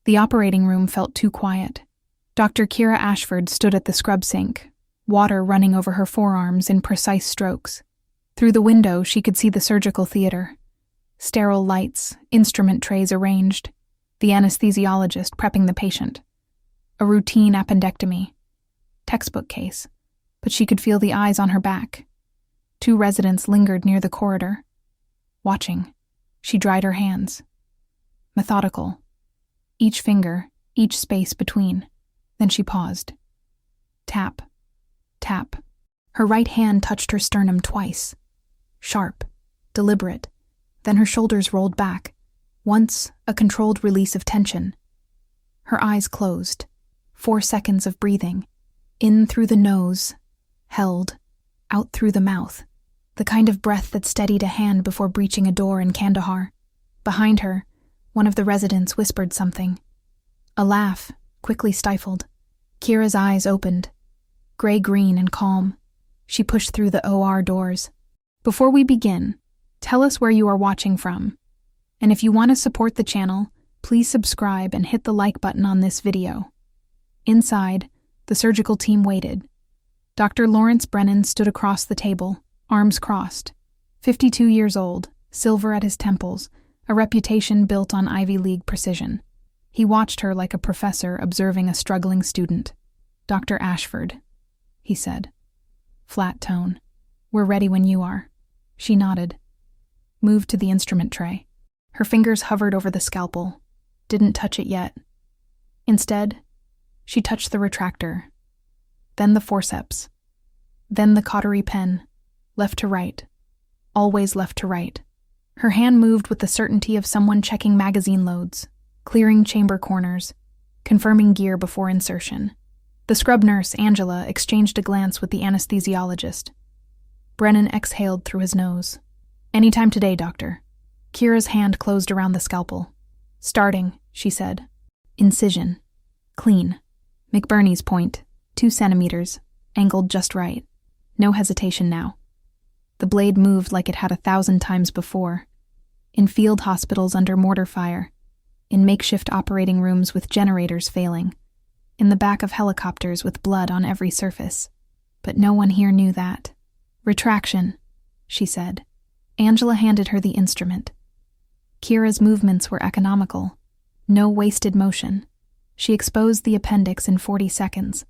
The operating room felt too quiet. Dr. Kira Ashford stood at the scrub sink, water running over her forearms in precise strokes. Through the window, she could see the surgical theater. Sterile lights, instrument trays arranged, the anesthesiologist prepping the patient. A routine appendectomy. Textbook case, but she could feel the eyes on her back. 2 residents lingered near the corridor. Watching, she dried her hands. Methodical. Each finger, each space between. Then she paused. Tap. Tap. Her right hand touched her sternum twice. Sharp. Deliberate. Then her shoulders rolled back. Once, a controlled release of tension. Her eyes closed. 4 seconds of breathing. In through the nose. Held. Out through the mouth. The kind of breath that steadied a hand before breaching a door in Kandahar. Behind her, one of the residents whispered something. A laugh, quickly stifled. Kira's eyes opened. Gray-green and calm. She pushed through the OR doors. Before we begin, tell us where you are watching from. And if you want to support the channel, please subscribe and hit the like button on this video. Inside, the surgical team waited. Dr. Lawrence Brennan stood across the table, arms crossed. 52 years old, silver at his temples, a reputation built on Ivy League precision. He watched her like a professor observing a struggling student. Dr. Ashford, he said. Flat tone. We're ready when you are. She nodded. Moved to the instrument tray. Her fingers hovered over the scalpel. Didn't touch it yet. Instead, she touched the retractor. Then the forceps. Then the cautery pen. Left to right. Always left to right. Her hand moved with the certainty of someone checking magazine loads, clearing chamber corners, confirming gear before insertion. The scrub nurse, Angela, exchanged a glance with the anesthesiologist. Brennan exhaled through his nose. Anytime today, doctor. Kira's hand closed around the scalpel. Starting, she said. Incision. Clean. McBurney's point. 2 centimeters. Angled just right. No hesitation now. The blade moved like it had 1,000 times before. In field hospitals under mortar fire. In makeshift operating rooms with generators failing. In the back of helicopters with blood on every surface. But no one here knew that. Retraction, she said. Angela handed her the instrument. Kira's movements were economical. No wasted motion. She exposed the appendix in 40 seconds.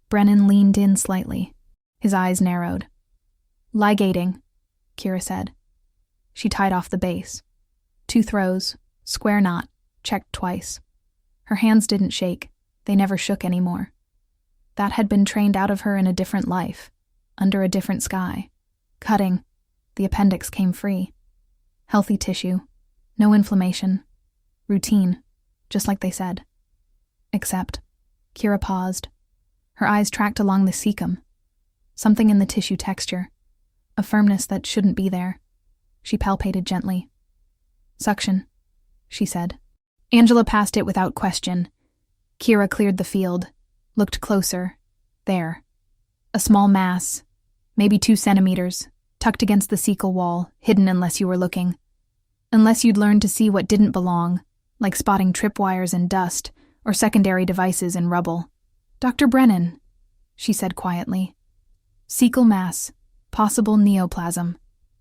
Brennan leaned in slightly. His eyes narrowed. Ligating, Kira said. She tied off the base. 2 throws, square knot, checked twice. Her hands didn't shake. They never shook anymore. That had been trained out of her in a different life, under a different sky. Cutting. The appendix came free. Healthy tissue. No inflammation. Routine, just like they said. Except, Kira paused. Her eyes tracked along the cecum. Something in the tissue texture. A firmness that shouldn't be there. She palpated gently. Suction, she said. Angela passed it without question. Kira cleared the field, looked closer. There. A small mass, maybe 2 centimeters, tucked against the cecal wall, hidden unless you were looking. Unless you'd learned to see what didn't belong, like spotting tripwires in dust or secondary devices in rubble. Dr. Brennan, she said quietly. Cecal mass, possible neoplasm.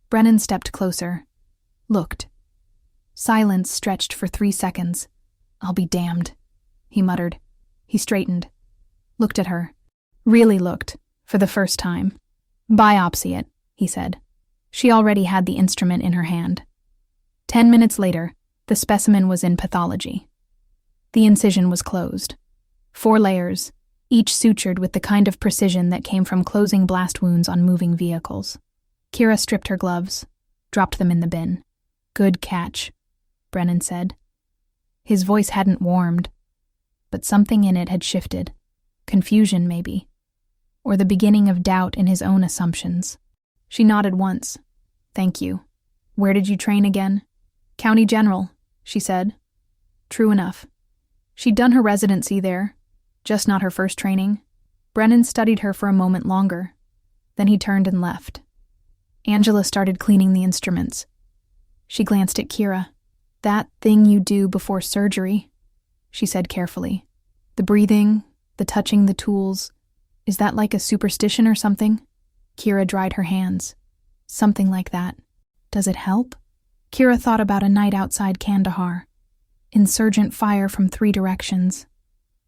Brennan stepped closer. Looked. Silence stretched for 3 seconds. I'll be damned, he muttered. He straightened. Looked at her. Really looked, for the first time. Biopsy it, he said. She already had the instrument in her hand. 10 minutes later, the specimen was in pathology. The incision was closed. 4 layers, each sutured with the kind of precision that came from closing blast wounds on moving vehicles. Kira stripped her gloves, dropped them in the bin. Good catch, Brennan said. His voice hadn't warmed, but something in it had shifted. Confusion, maybe. Or the beginning of doubt in his own assumptions. She nodded once. Thank you. Where did you train again? County General, she said. True enough. She'd done her residency there, just not her first training. Brennan studied her for a moment longer. Then he turned and left. Angela started cleaning the instruments. She glanced at Kira. That thing you do before surgery. she said carefully. The breathing, the touching the tools. Is that like a superstition or something? Kira dried her hands. Something like that. Does it help? Kira thought about a night outside Kandahar. Insurgent fire from 3 directions.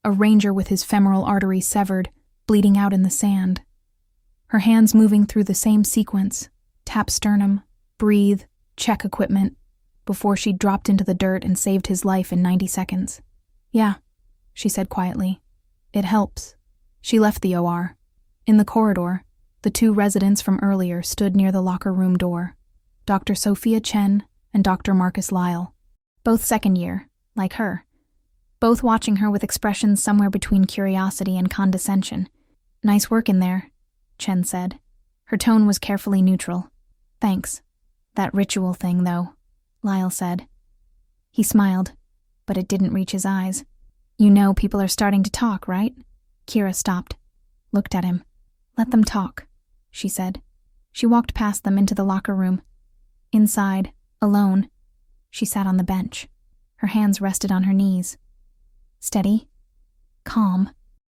A ranger with his femoral artery severed, bleeding out in the sand. Her hands moving through the same sequence. Tap sternum, breathe, check equipment, before she dropped into the dirt and saved his life in 90 seconds. Yeah, she said quietly. It helps. She left the OR. In the corridor, the 2 residents from earlier stood near the locker room door. Dr. Sophia Chen and Dr. Marcus Lyle. Both second year, like her. Both watching her with expressions somewhere between curiosity and condescension. Nice work in there, Chen said. Her tone was carefully neutral. Thanks. That ritual thing, though, Lyle said. He smiled, but it didn't reach his eyes. You know people are starting to talk, right? Kira stopped, looked at him. Let them talk, she said. She walked past them into the locker room. Inside, alone, she sat on the bench. Her hands rested on her knees. Steady. Calm.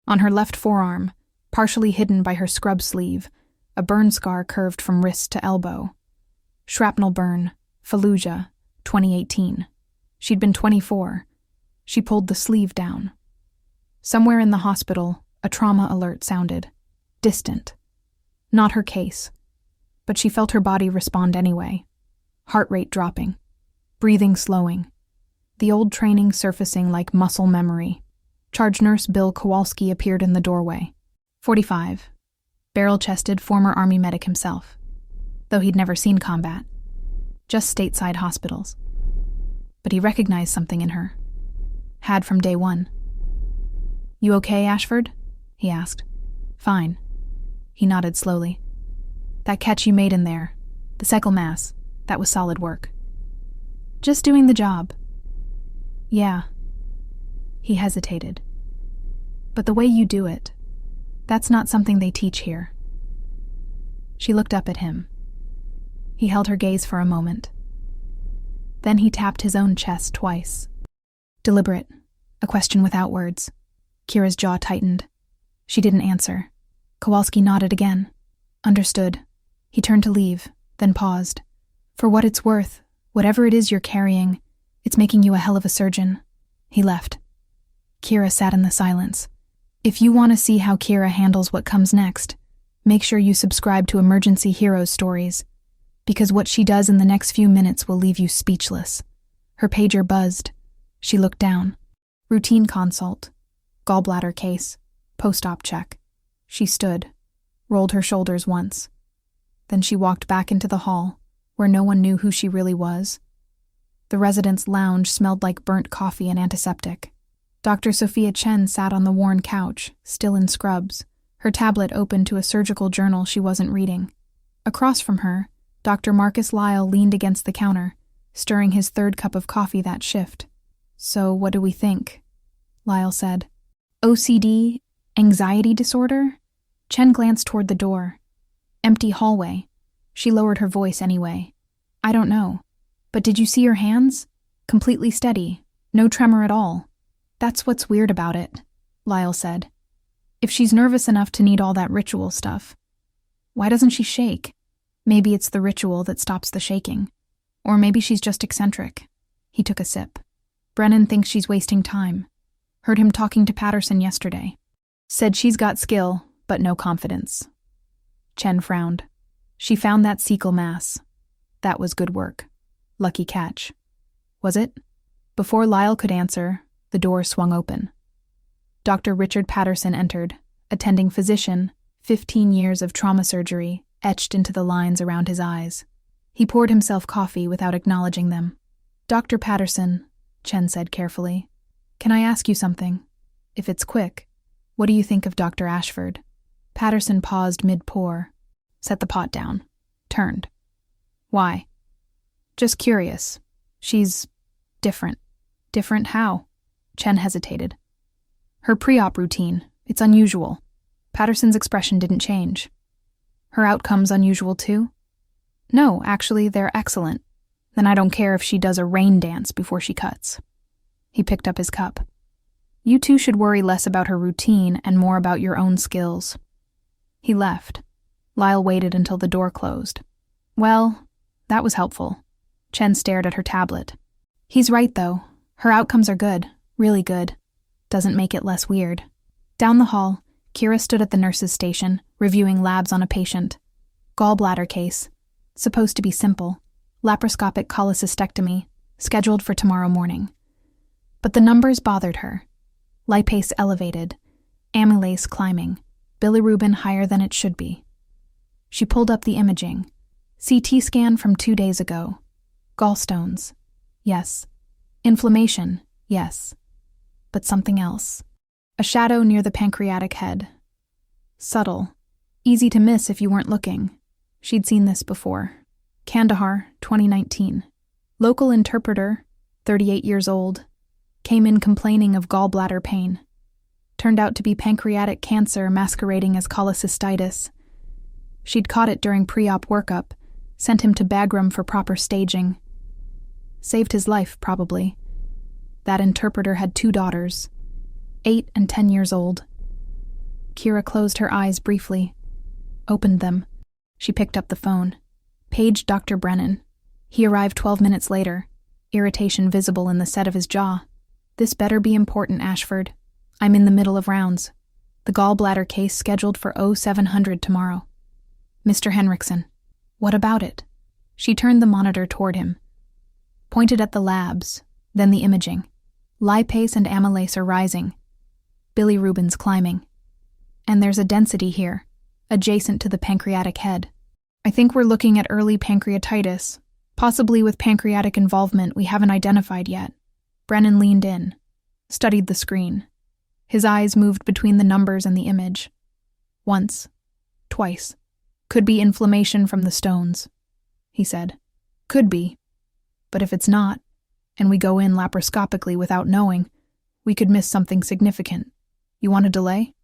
On her left forearm, partially hidden by her scrub sleeve, a burn scar curved from wrist to elbow. Shrapnel burn, Fallujah, 2018. She'd been 24. She pulled the sleeve down. Somewhere in the hospital, a trauma alert sounded. Distant. Not her case. But she felt her body respond anyway. Heart rate dropping. Breathing slowing. The old training surfacing like muscle memory. Charge nurse Bill Kowalski appeared in the doorway. 45. Barrel-chested former Army medic himself. Though he'd never seen combat. Just stateside hospitals. But he recognized something in her. Had from day one. You okay, Ashford? He asked. Fine. He nodded slowly. That catch you made in there, the cycle mass, that was solid work. Just doing the job. Yeah. He hesitated. But the way you do it, that's not something they teach here. She looked up at him. He held her gaze for a moment. Then he tapped his own chest twice. Deliberate, a question without words. Kira's jaw tightened. She didn't answer. Kowalski nodded again. Understood. He turned to leave, then paused. For what it's worth, whatever it is you're carrying, it's making you a hell of a surgeon. He left. Kira sat in the silence. If you want to see how Kira handles what comes next, make sure you subscribe to Emergency Heroes Stories, because what she does in the next few minutes will leave you speechless. Her pager buzzed. She looked down. Routine consult. Gallbladder case. Post-op check. She stood, rolled her shoulders once. Then she walked back into the hall, where no one knew who she really was. The residents' lounge smelled like burnt coffee and antiseptic. Dr. Sophia Chen sat on the worn couch, still in scrubs, her tablet open to a surgical journal she wasn't reading. Across from her, Dr. Marcus Lyle leaned against the counter, stirring his 3rd cup of coffee that shift. So what do we think? Lyle said. OCD? Anxiety disorder? Chen glanced toward the door. Empty hallway. She lowered her voice anyway. I don't know. But did you see her hands? Completely steady. No tremor at all. That's what's weird about it, Lyle said. If she's nervous enough to need all that ritual stuff, why doesn't she shake? Maybe it's the ritual that stops the shaking. Or maybe she's just eccentric. He took a sip. Brennan thinks she's wasting time. Heard him talking to Patterson yesterday. Said she's got skill, but no confidence. Chen frowned. She found that cecal mass. That was good work. Lucky catch. Was it? Before Lyle could answer, the door swung open. Dr. Richard Patterson entered, attending physician, 15 years of trauma surgery etched into the lines around his eyes. He poured himself coffee without acknowledging them. Dr. Patterson, Chen said carefully, can I ask you something? If it's quick, what do you think of Dr. Ashford? Patterson paused mid-pour, set the pot down, turned. Why? Just curious. She's different. Different how? Chen hesitated. Her pre-op routine, it's unusual. Patterson's expression didn't change. Her outcome's unusual too? No, actually, they're excellent. Then I don't care if she does a rain dance before she cuts. He picked up his cup. You two should worry less about her routine and more about your own skills." He left. Lyle waited until the door closed. "Well, that was helpful." Chen stared at her tablet. "He's right, though. Her outcomes are good, really good. Doesn't make it less weird." Down the hall, Kira stood at the nurse's station, reviewing labs on a patient. Gallbladder case. Supposed to be simple. Laparoscopic cholecystectomy, scheduled for tomorrow morning. But the numbers bothered her. Lipase elevated, amylase climbing, bilirubin higher than it should be. She pulled up the imaging. CT scan from 2 days ago. Gallstones. Yes. Inflammation. Yes. But something else. A shadow near the pancreatic head. Subtle. Easy to miss if you weren't looking. She'd seen this before. Kandahar, 2019. Local interpreter, 38 years old, came in complaining of gallbladder pain. Turned out to be pancreatic cancer masquerading as cholecystitis. She'd caught it during pre-op workup, sent him to Bagram for proper staging. Saved his life, probably. That interpreter had 2 daughters, 8 and 10 years old. Kira closed her eyes briefly, opened them. She picked up the phone. Paged Dr. Brennan. He arrived 12 minutes later, irritation visible in the set of his jaw. "This better be important, Ashford. I'm in the middle of rounds. The gallbladder case scheduled for 0700 tomorrow. Mr. Henriksen." "What about it?" She turned the monitor toward him. Pointed at the labs, then the imaging. Lipase and amylase are rising. Bilirubin's climbing. And there's a density here, adjacent to the pancreatic head. "I think we're looking at early pancreatitis, possibly with pancreatic involvement we haven't identified yet." Brennan leaned in, studied the screen. His eyes moved between the numbers and the image. Once, twice. "Could be inflammation from the stones," he said. "Could be. But if it's not, and we go in laparoscopically without knowing, we could miss something significant. You want a delay?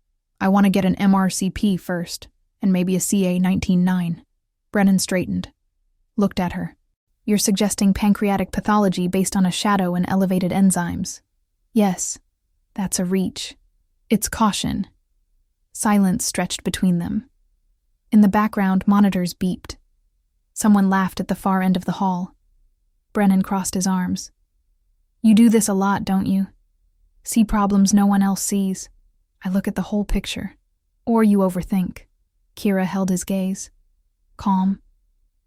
I want to get an MRCP first, and maybe a CA 19-9. Brennan straightened, looked at her. "You're suggesting pancreatic pathology based on a shadow and elevated enzymes." "Yes, that's a reach. It's caution." Silence stretched between them. In the background, monitors beeped. Someone laughed at the far end of the hall. Brennan crossed his arms. "You do this a lot, don't you? See problems no one else sees. I look at the whole picture. Or you overthink." Kira held his gaze. Calm,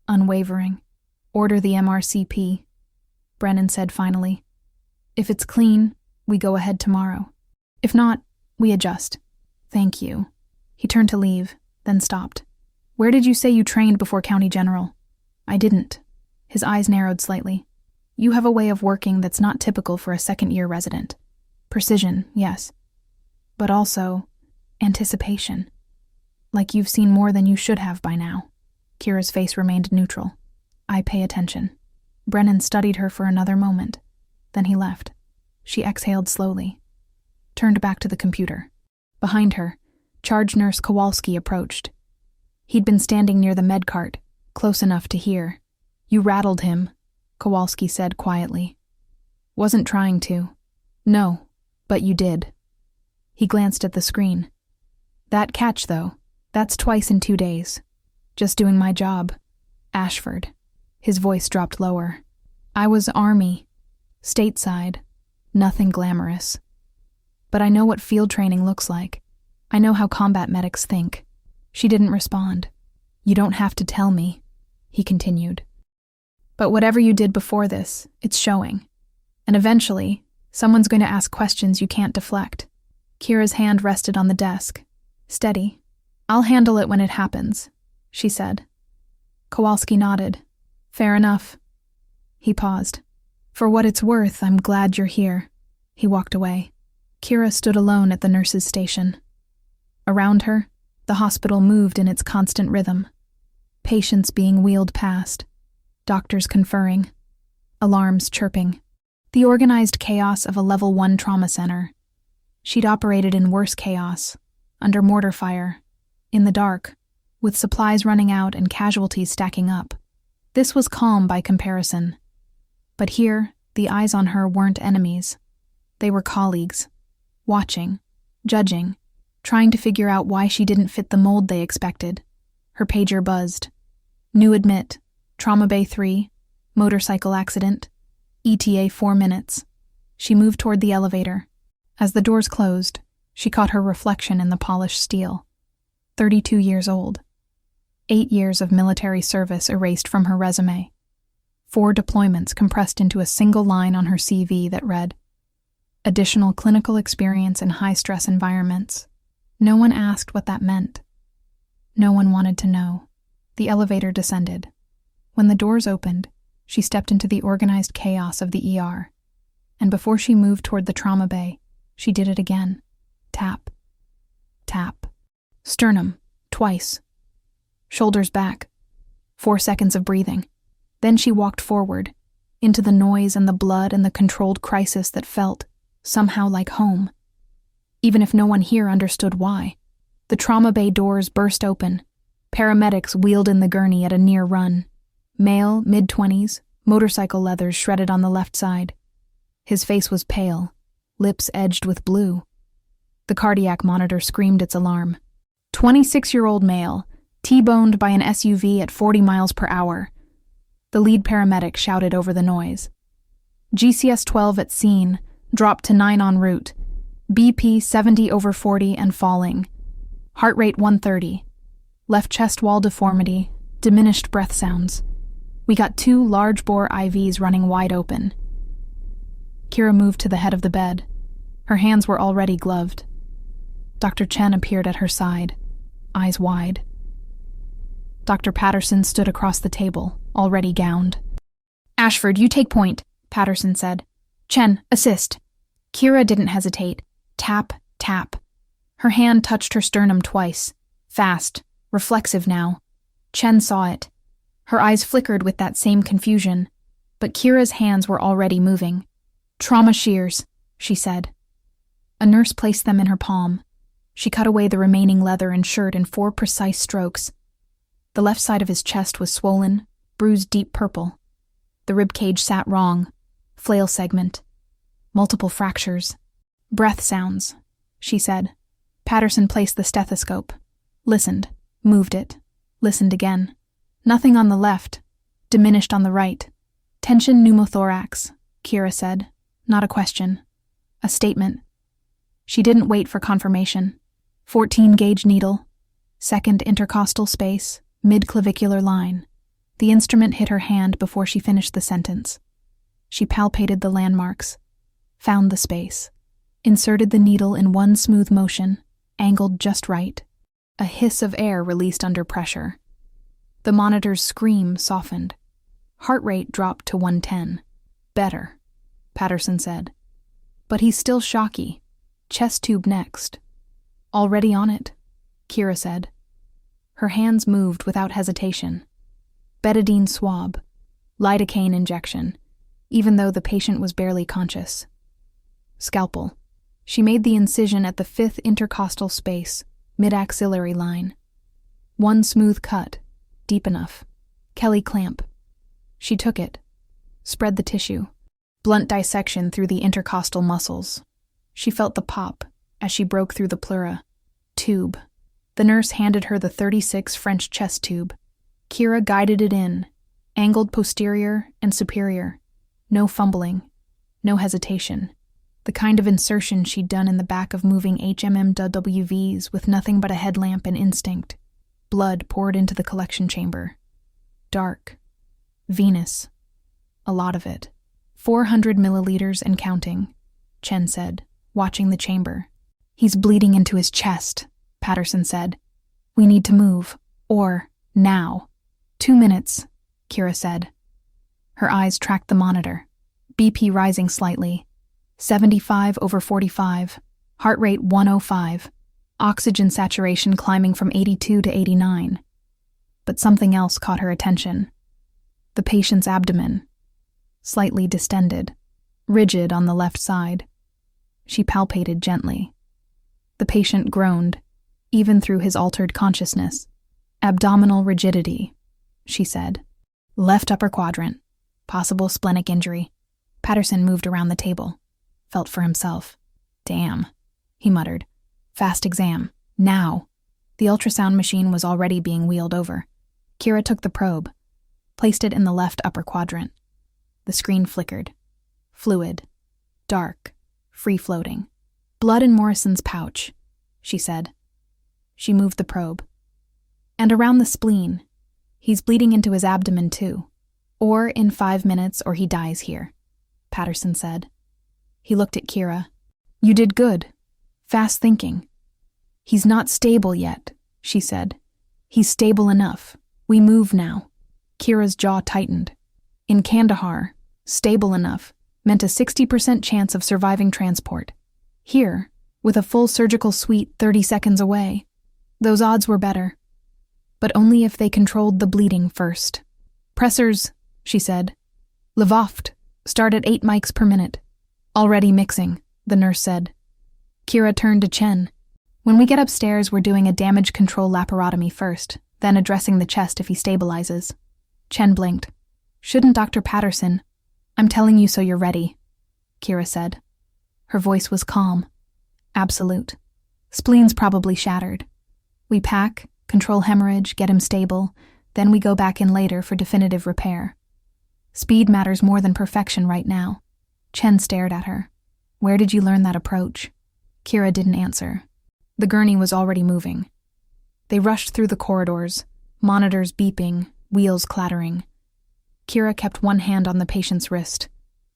unwavering. "Order the MRCP," Brennan said finally. "If it's clean, we go ahead tomorrow. If not, we adjust." "Thank you." He turned to leave, then stopped. "Where did you say you trained before County General?" "I didn't." His eyes narrowed slightly. "You have a way of working that's not typical for a second-year resident. Precision, yes. But also, anticipation. Like you've seen more than you should have by now." Kira's face remained neutral. "I pay attention." Brennan studied her for another moment. Then he left. She exhaled slowly. Turned back to the computer. Behind her, charge nurse Kowalski approached. He'd been standing near the med cart, close enough to hear. "You rattled him," Kowalski said quietly. "Wasn't trying to." "No, but you did." He glanced at the screen. "That catch, though, that's twice in 2 days. Just doing my job. Ashford." His voice dropped lower. "I was Army. Stateside. Nothing glamorous. But I know what field training looks like. I know how combat medics think." She didn't respond. "You don't have to tell me," he continued. "But whatever you did before this, it's showing. And eventually, someone's going to ask questions you can't deflect." Kira's hand rested on the desk. "Steady. I'll handle it when it happens," she said. Kowalski nodded. "Fair enough." He paused. "For what it's worth, I'm glad you're here." He walked away. Kira stood alone at the nurse's station. Around her, the hospital moved in its constant rhythm. Patients being wheeled past. Doctors conferring. Alarms chirping. The organized chaos of a level 1 trauma center. She'd operated in worse chaos, under mortar fire, in the dark, with supplies running out and casualties stacking up. This was calm by comparison. But here, the eyes on her weren't enemies. They were colleagues. watching, judging, trying to figure out why she didn't fit the mold they expected. Her pager buzzed. New admit, Trauma Bay 3, motorcycle accident, ETA 4 minutes. She moved toward the elevator. As the doors closed, she caught her reflection in the polished steel. 32 years old. 8 years of military service erased from her resume. 4 deployments compressed into a single line on her CV that read, additional clinical experience in high-stress environments. No one asked what that meant. No one wanted to know. The elevator descended. When the doors opened, she stepped into the organized chaos of the ER. And before she moved toward the trauma bay, she did it again. Tap. Tap. Sternum. Twice. Shoulders back. 4 seconds of breathing. Then she walked forward, into the noise and the blood and the controlled crisis that felt, somehow, like home. Even if no one here understood why. The trauma bay doors burst open. Paramedics wheeled in the gurney at a near run. Male, mid-20s, motorcycle leathers shredded on the left side. His face was pale, lips edged with blue. The cardiac monitor screamed its alarm. 26-year-old male, T-boned by an SUV at 40 miles per hour. The lead paramedic shouted over the noise. GCS-12 at scene, dropped to 9 en route. BP 70/40 and falling. Heart rate 130. Left chest wall deformity, diminished breath sounds. We got 2 large-bore IVs running wide open. Kira moved to the head of the bed. Her hands were already gloved. Dr. Chen appeared at her side, eyes wide. Dr. Patterson stood across the table, already gowned. Ashford, you take point, Patterson said. Chen, assist. Kira didn't hesitate. Tap, tap. Her hand touched her sternum twice. Fast, reflexive now. Chen saw it. Her eyes flickered with that same confusion, but Kira's hands were already moving. Trauma shears, she said. A nurse placed them in her palm. She cut away the remaining leather and shirt in 4 precise strokes. The left side of his chest was swollen, bruised deep purple. The rib cage sat wrong. Flail segment. Multiple fractures. Breath sounds, she said. Patterson placed the stethoscope. Listened. Moved it. Listened again. Nothing on the left. Diminished on the right. Tension pneumothorax, Kira said. Not a question. A statement. She didn't wait for confirmation. 14-gauge needle. Second intercostal space. Mid-clavicular line. The instrument hit her hand before she finished the sentence. She palpated the landmarks. Found the space. Inserted the needle in one smooth motion, angled just right. A hiss of air released under pressure. The monitor's scream softened. Heart rate dropped to 110. Better, Patterson said. But he's still shocky. Chest tube next. Already on it, Kira said. Her hands moved without hesitation. Betadine swab. Lidocaine injection, even though the patient was barely conscious. Scalpel. She made the incision at the 5th intercostal space, mid-axillary line. One smooth cut, deep enough. Kelly clamp. She took it. Spread the tissue. Blunt dissection through the intercostal muscles. She felt the pop as she broke through the pleura. Tube. The nurse handed her the 36 French chest tube. Kira guided it in, angled posterior and superior. No fumbling. No hesitation. The kind of insertion she'd done in the back of moving HMMWVs with nothing but a headlamp and instinct. Blood poured into the collection chamber. Dark. Venous. A lot of it. 400 milliliters and counting, Chen said, watching the chamber. He's bleeding into his chest, Patterson said. We need to move. Or, now. 2 minutes, Kira said. Her eyes tracked the monitor. BP rising slightly. 75/45. Heart rate 105. Oxygen saturation climbing from 82 to 89. But something else caught her attention. The patient's abdomen. Slightly distended. Rigid on the left side. She palpated gently. The patient groaned, even through his altered consciousness. Abdominal rigidity, she said. Left upper quadrant. Possible splenic injury. Patterson moved around the table. Felt for himself. Damn. he muttered. Fast exam. Now. The ultrasound machine was already being wheeled over. Kira took the probe, placed it in the left upper quadrant. The screen flickered. Fluid. Dark. Free-floating. Blood in Morrison's pouch, she said. She moved the probe. And around the spleen. He's bleeding into his abdomen too. Or in 5 minutes or he dies here, Patterson said. He looked at Kira. You did good. Fast thinking. He's not stable yet, she said. He's stable enough. We move now. Kira's jaw tightened. In Kandahar, stable enough meant a 60% chance of surviving transport. Here, with a full surgical suite 30 seconds away, those odds were better. But only if they controlled the bleeding first. Pressors, she said. Levoft, start at 8 mics per minute. Already mixing, the nurse said. Kira turned to Chen. When we get upstairs, we're doing a damage control laparotomy first, then addressing the chest if he stabilizes. Chen blinked. Shouldn't Dr. Patterson? I'm telling you so you're ready, Kira said. Her voice was calm. Absolute. Spleen's probably shattered. We pack, control hemorrhage, get him stable, then we go back in later for definitive repair. Speed matters more than perfection right now. Chen stared at her. Where did you learn that approach? Kira didn't answer. The gurney was already moving. They rushed through the corridors, monitors beeping, wheels clattering. Kira kept one hand on the patient's wrist,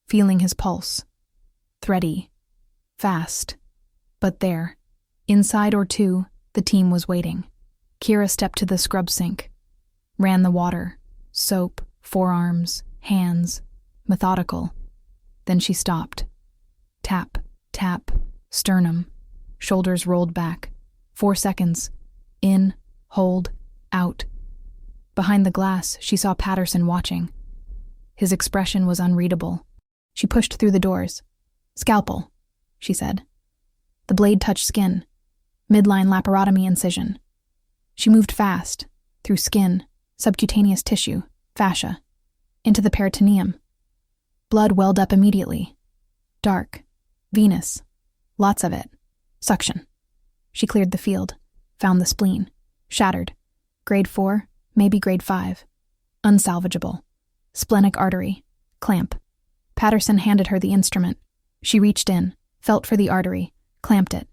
feeling his pulse. Thready. Fast. But there, inside or two, the team was waiting. Kira stepped to the scrub sink, ran the water, soap, forearms, hands, methodical. Then she stopped. Tap, tap, sternum. Shoulders rolled back. 4 seconds. In, hold, out. Behind the glass, she saw Patterson watching. His expression was unreadable. She pushed through the doors. Scalpel, she said. The blade touched skin. Midline laparotomy incision. She moved fast, through skin, subcutaneous tissue, fascia, into the peritoneum. Blood welled up immediately. Dark. Venous. Lots of it. Suction. She cleared the field, found the spleen. Shattered. Grade 4, maybe grade 5. Unsalvageable. Splenic artery. Clamp. Patterson handed her the instrument. She reached in, felt for the artery, clamped it.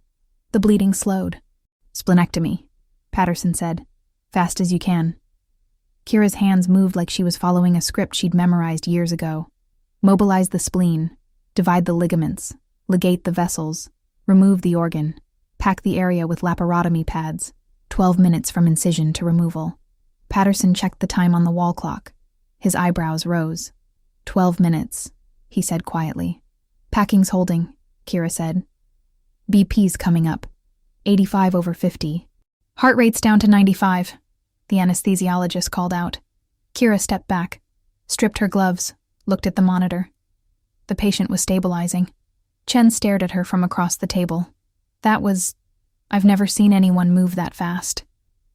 The bleeding slowed. Splenectomy, Patterson said. Fast as you can. Kira's hands moved like she was following a script she'd memorized years ago. Mobilize the spleen. Divide the ligaments. Ligate the vessels. Remove the organ. Pack the area with laparotomy pads. 12 minutes from incision to removal. Patterson checked the time on the wall clock. His eyebrows rose. 12 minutes, he said quietly. Packing's holding, Kira said. BP's coming up. 85/50. Heart rate's down to 95, the anesthesiologist called out. Kira stepped back, stripped her gloves, looked at the monitor. The patient was stabilizing. Chen stared at her from across the table. I've never seen anyone move that fast.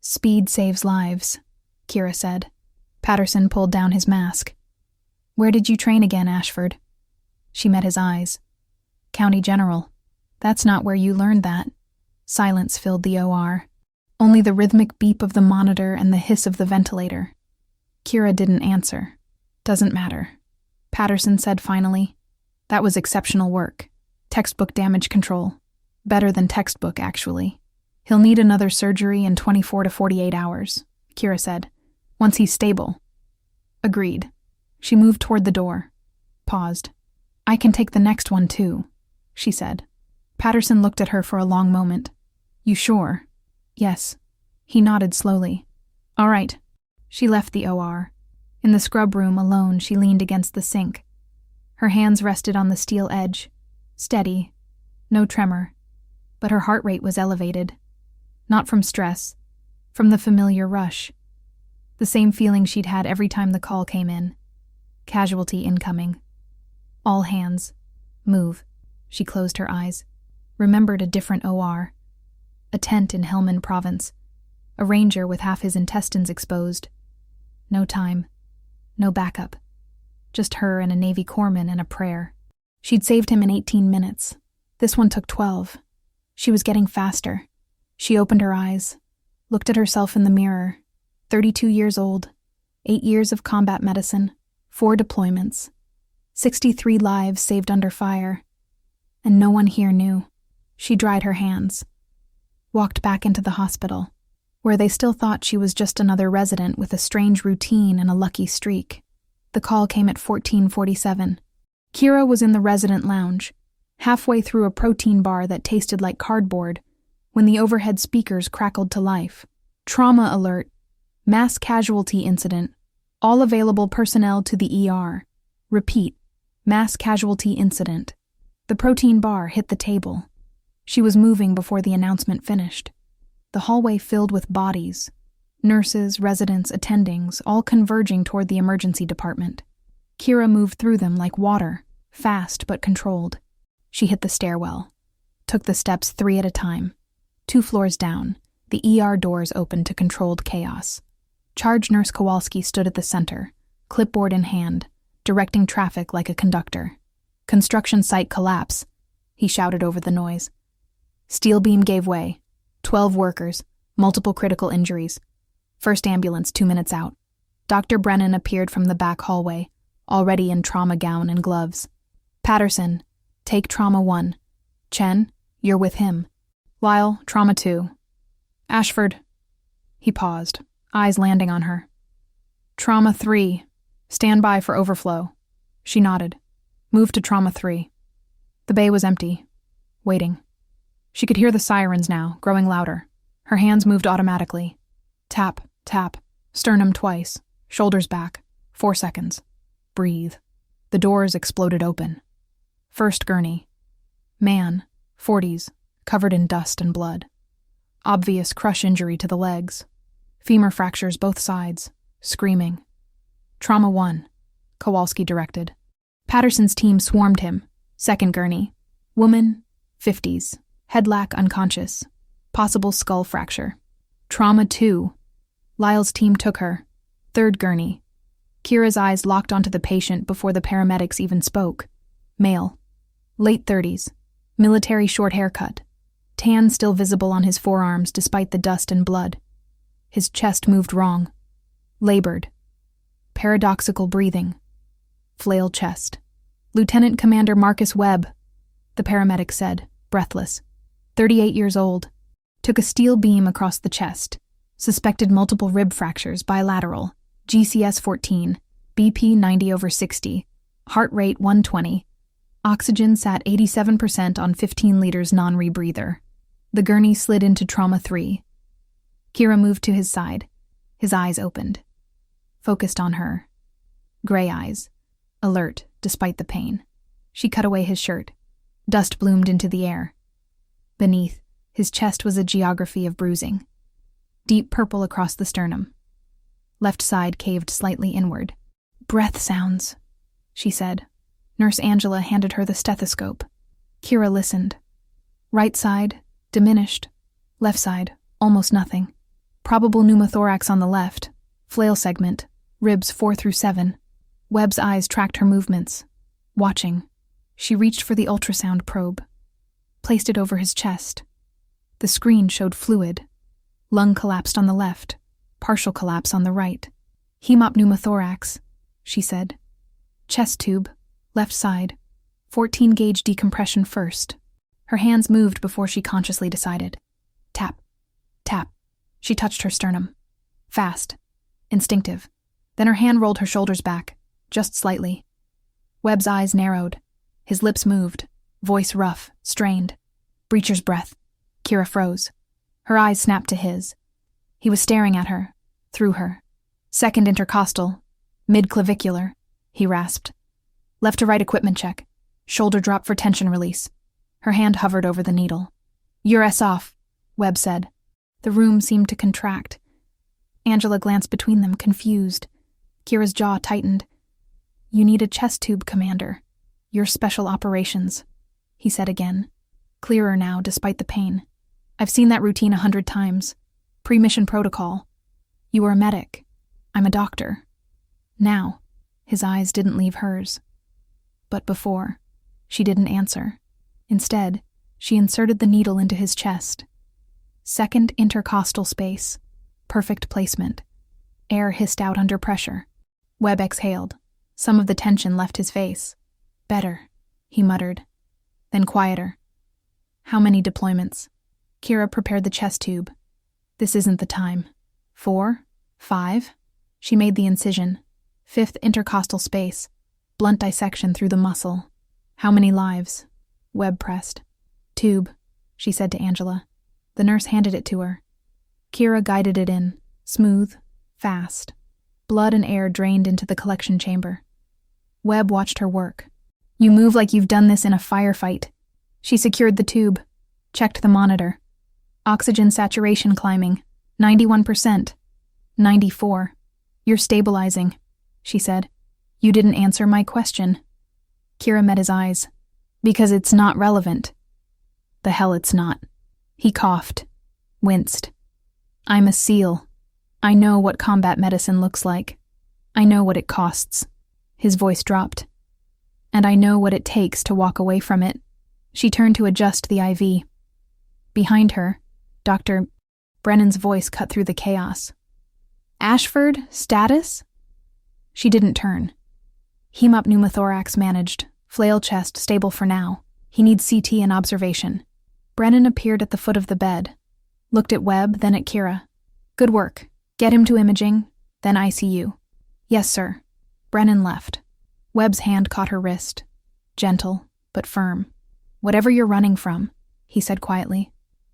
Speed saves lives, Kira said. Patterson pulled down his mask. Where did you train again, Ashford? She met his eyes. County General. That's not where you learned that. Silence filled the OR. Only the rhythmic beep of the monitor and the hiss of the ventilator. Kira didn't answer. Doesn't matter. Patterson said finally. That was exceptional work. Textbook damage control. Better than textbook, actually. He'll need another surgery in 24 to 48 hours, Kira said. Once he's stable. Agreed. She moved toward the door. Paused. I can take the next one too, she said. Patterson looked at her for a long moment. You sure? Yes. He nodded slowly. All right. She left the OR. In the scrub room, alone, she leaned against the sink. Her hands rested on the steel edge. Steady. No tremor. But her heart rate was elevated. Not from stress. From the familiar rush. The same feeling she'd had every time the call came in. Casualty incoming. All hands. Move. She closed her eyes. Remembered a different OR. A tent in Helmand Province. A ranger with half his intestines exposed. No time. No backup. Just her and a Navy corpsman and a prayer. She'd saved him in 18 minutes. This one took 12. She was getting faster. She opened her eyes, looked at herself in the mirror. 32 years old, 8 years of combat medicine, 4 deployments, 63 lives saved under fire, and no one here knew. She dried her hands, walked back into the hospital, where they still thought she was just another resident with a strange routine and a lucky streak. The call came at 14:47. Kira was in the resident lounge, halfway through a protein bar that tasted like cardboard, when the overhead speakers crackled to life. Trauma alert. Mass casualty incident. All available personnel to the ER. Repeat. Mass casualty incident. The protein bar hit the table. She was moving before the announcement finished. The hallway filled with bodies. Nurses, residents, attendings, all converging toward the emergency department. Kira moved through them like water, fast but controlled. She hit the stairwell, took the steps 3 at a time. 2 floors down, the ER doors opened to controlled chaos. Charge Nurse Kowalski stood at the center, clipboard in hand, directing traffic like a conductor. Construction site collapse, he shouted over the noise. Steel beam gave way. 12 workers, multiple critical injuries. First ambulance 2 minutes out. Dr. Brennan appeared from the back hallway, already in trauma gown and gloves. Patterson, take trauma 1. Chen, you're with him. Lyle, trauma 2. Ashford. He paused, eyes landing on her. Trauma 3. Stand by for overflow. She nodded. Moved to trauma 3. The bay was empty, waiting. She could hear the sirens now, growing louder. Her hands moved automatically. Tap, tap, sternum twice, shoulders back, 4 seconds. Breathe. The doors exploded open. First gurney. Man, 40s, covered in dust and blood. Obvious crush injury to the legs. Femur fractures both sides, screaming. Trauma 1, Kowalski directed. Patterson's team swarmed him. Second gurney. Woman, 50s, head lack unconscious. Possible skull fracture. Trauma 2. Lyle's team took her. Third gurney. Kira's eyes locked onto the patient before the paramedics even spoke. Male. Late 30s. Military short haircut. Tan still visible on his forearms despite the dust and blood. His chest moved wrong. Labored. Paradoxical breathing. Flail chest. Lieutenant Commander Marcus Webb, the paramedic said, breathless. 38 years old. Took a steel beam across the chest. Suspected multiple rib fractures, bilateral. GCS 14. BP 90/60. Heart rate 120. Oxygen sat 87% on 15 liters non-rebreather. The gurney slid into trauma 3. Kira moved to his side. His eyes opened. Focused on her. Gray eyes. Alert, despite the pain. She cut away his shirt. Dust bloomed into the air. Beneath, his chest was a geography of bruising. Deep purple across the sternum. Left side caved slightly inward. Breath sounds, she said. Nurse Angela handed her the stethoscope. Kira listened. Right side, diminished. Left side, almost nothing. Probable pneumothorax on the left. Flail segment, ribs 4 through 7. Webb's eyes tracked her movements. Watching, she reached for the ultrasound probe. Placed it over his chest. The screen showed fluid. Lung collapsed on the left. Partial collapse on the right. Hemopneumothorax, she said. Chest tube, left side. 14-gauge decompression first. Her hands moved before she consciously decided. Tap, tap. She touched her sternum. Fast. Instinctive. Then her hand rolled her shoulders back, just slightly. Webb's eyes narrowed. His lips moved, voice rough, strained. Breacher's breath. Kira froze. Her eyes snapped to his. He was staring at her, through her. Second intercostal, mid-clavicular, he rasped. Left to right equipment check. Shoulder drop for tension release. Her hand hovered over the needle. You're off, Webb said. The room seemed to contract. Angela glanced between them, confused. Kira's jaw tightened. You need a chest tube, Commander. Your special operations, he said again. Clearer now, despite the pain. I've seen that routine 100 times. Pre-mission protocol. You were a medic. I'm a doctor. Now, his eyes didn't leave hers. But before, she didn't answer. Instead, She inserted the needle into his chest. Second intercostal space. Perfect placement. Air hissed out under pressure. Webb exhaled. Some of the tension left his face. Better, he muttered. Then quieter. How many deployments? Kira prepared the chest tube. This isn't the time. 4? 5? She made the incision. 5th intercostal space. Blunt dissection through the muscle. How many lives? Webb pressed. Tube, she said to Angela. The nurse handed it to her. Kira guided it in, smooth, fast. Blood and air drained into the collection chamber. Webb watched her work. You move like you've done this in a firefight. She secured the tube, checked the monitor. Oxygen saturation climbing, 91%. 94. You're stabilizing, she said. You didn't answer my question. Kira met his eyes. Because it's not relevant. The hell it's not. He coughed, winced. I'm a SEAL. I know what combat medicine looks like. I know what it costs. His voice dropped. And I know what it takes to walk away from it. She turned to adjust the IV. Behind her, Dr. Brennan's voice cut through the chaos. Ashford, status? She didn't turn. Hemop pneumothorax managed. Flail chest stable for now. He needs CT and observation. Brennan appeared at the foot of the bed. Looked at Webb, then at Kira. Good work. Get him to imaging, then ICU. Yes, sir. Brennan left. Webb's hand caught her wrist. Gentle, but firm. Whatever you're running from, he said quietly.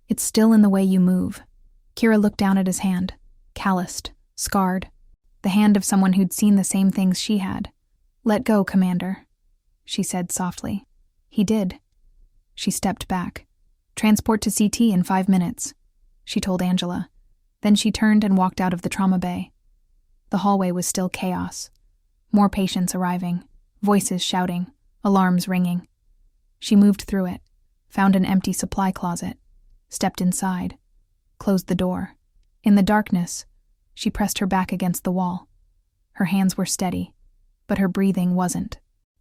It's still in the way you move. Kira looked down at his hand. Calloused, scarred. The hand of someone who'd seen the same things she had. Let go, Commander, she said softly. He did. She stepped back. Transport to CT in 5 minutes, she told Angela. Then she turned and walked out of the trauma bay. The hallway was still chaos. More patients arriving, voices shouting, alarms ringing. She moved through it, found an empty supply closet, stepped inside, closed the door. In the darkness, she pressed her back against the wall. Her hands were steady, but her breathing wasn't.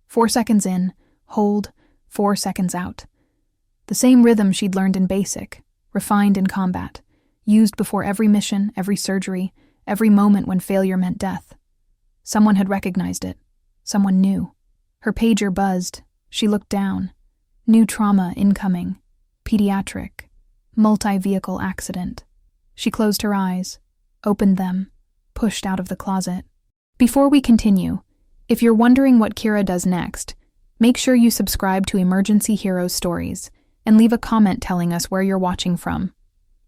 4 seconds in, hold, 4 seconds out. The same rhythm she'd learned in basic, refined in combat, used before every mission, every surgery, every moment when failure meant death. Someone had recognized it. Someone knew. Her pager buzzed. She looked down. New trauma incoming. Pediatric. Multi-vehicle accident. She closed her eyes, opened them, pushed out of the closet. Before we continue, if you're wondering what Kira does next, make sure you subscribe to Emergency Heroes Stories and leave a comment telling us where you're watching from,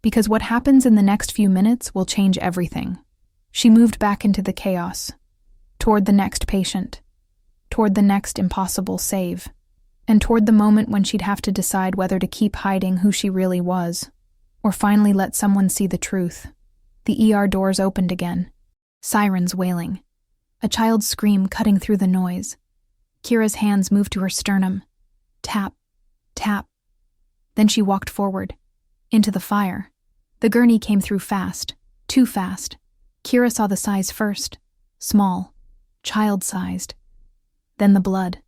because what happens in the next few minutes will change everything. She moved back into the chaos, toward the next patient, toward the next impossible save, and toward the moment when she'd have to decide whether to keep hiding who she really was, or finally let someone see the truth. The ER doors opened again, sirens wailing, a child's scream cutting through the noise. Kira's hands moved to her sternum. Tap, tap. Then she walked forward, into the fire. The gurney came through fast, too fast. Kira saw the size first, small, child-sized. Then the blood.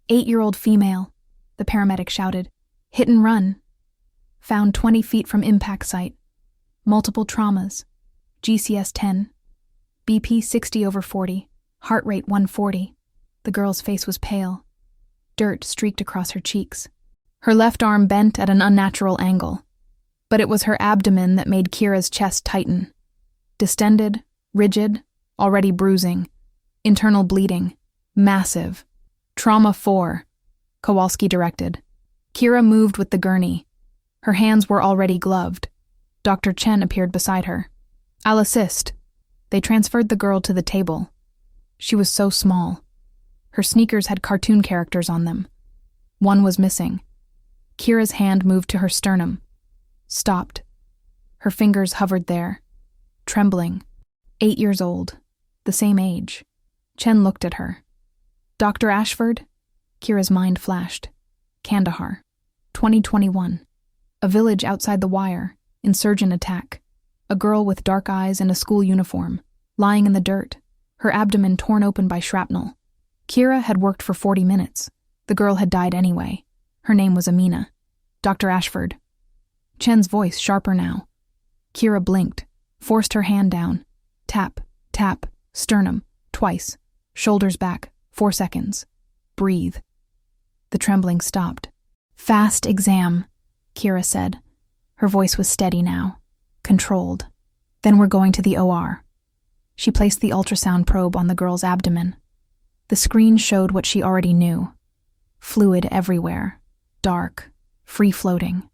8-year-old female, the paramedic shouted. Hit and run. Found 20 feet from impact site. Multiple traumas. GCS 10. BP 60/40. Heart rate 140. The girl's face was pale. Dirt streaked across her cheeks. Her left arm bent at an unnatural angle. But it was her abdomen that made Kira's chest tighten. Distended, rigid, already bruising. Internal bleeding. Massive. Trauma 4, Kowalski directed. Kira moved with the gurney. Her hands were already gloved. Dr. Chen appeared beside her. I'll assist. They transferred the girl to the table. She was so small. Her sneakers had cartoon characters on them. One was missing. Kira's hand moved to her sternum. Stopped. Her fingers hovered there. Trembling. 8 years old. The same age. Chen looked at her. Dr. Ashford? Kira's mind flashed. Kandahar. 2021. A village outside the wire. Insurgent attack. A girl with dark eyes and a school uniform. Lying in the dirt. Her abdomen torn open by shrapnel. Kira had worked for 40 minutes. The girl had died anyway. Her name was Amina. Dr. Ashford. Chen's voice sharper now. Kira blinked, forced her hand down. Tap, tap, sternum, twice. Shoulders back, 4 seconds. Breathe. The trembling stopped. Fast exam, Kira said. Her voice was steady now, controlled. Then we're going to the OR. She placed the ultrasound probe on the girl's abdomen. The screen showed what she already knew. Fluid everywhere, dark, free-floating.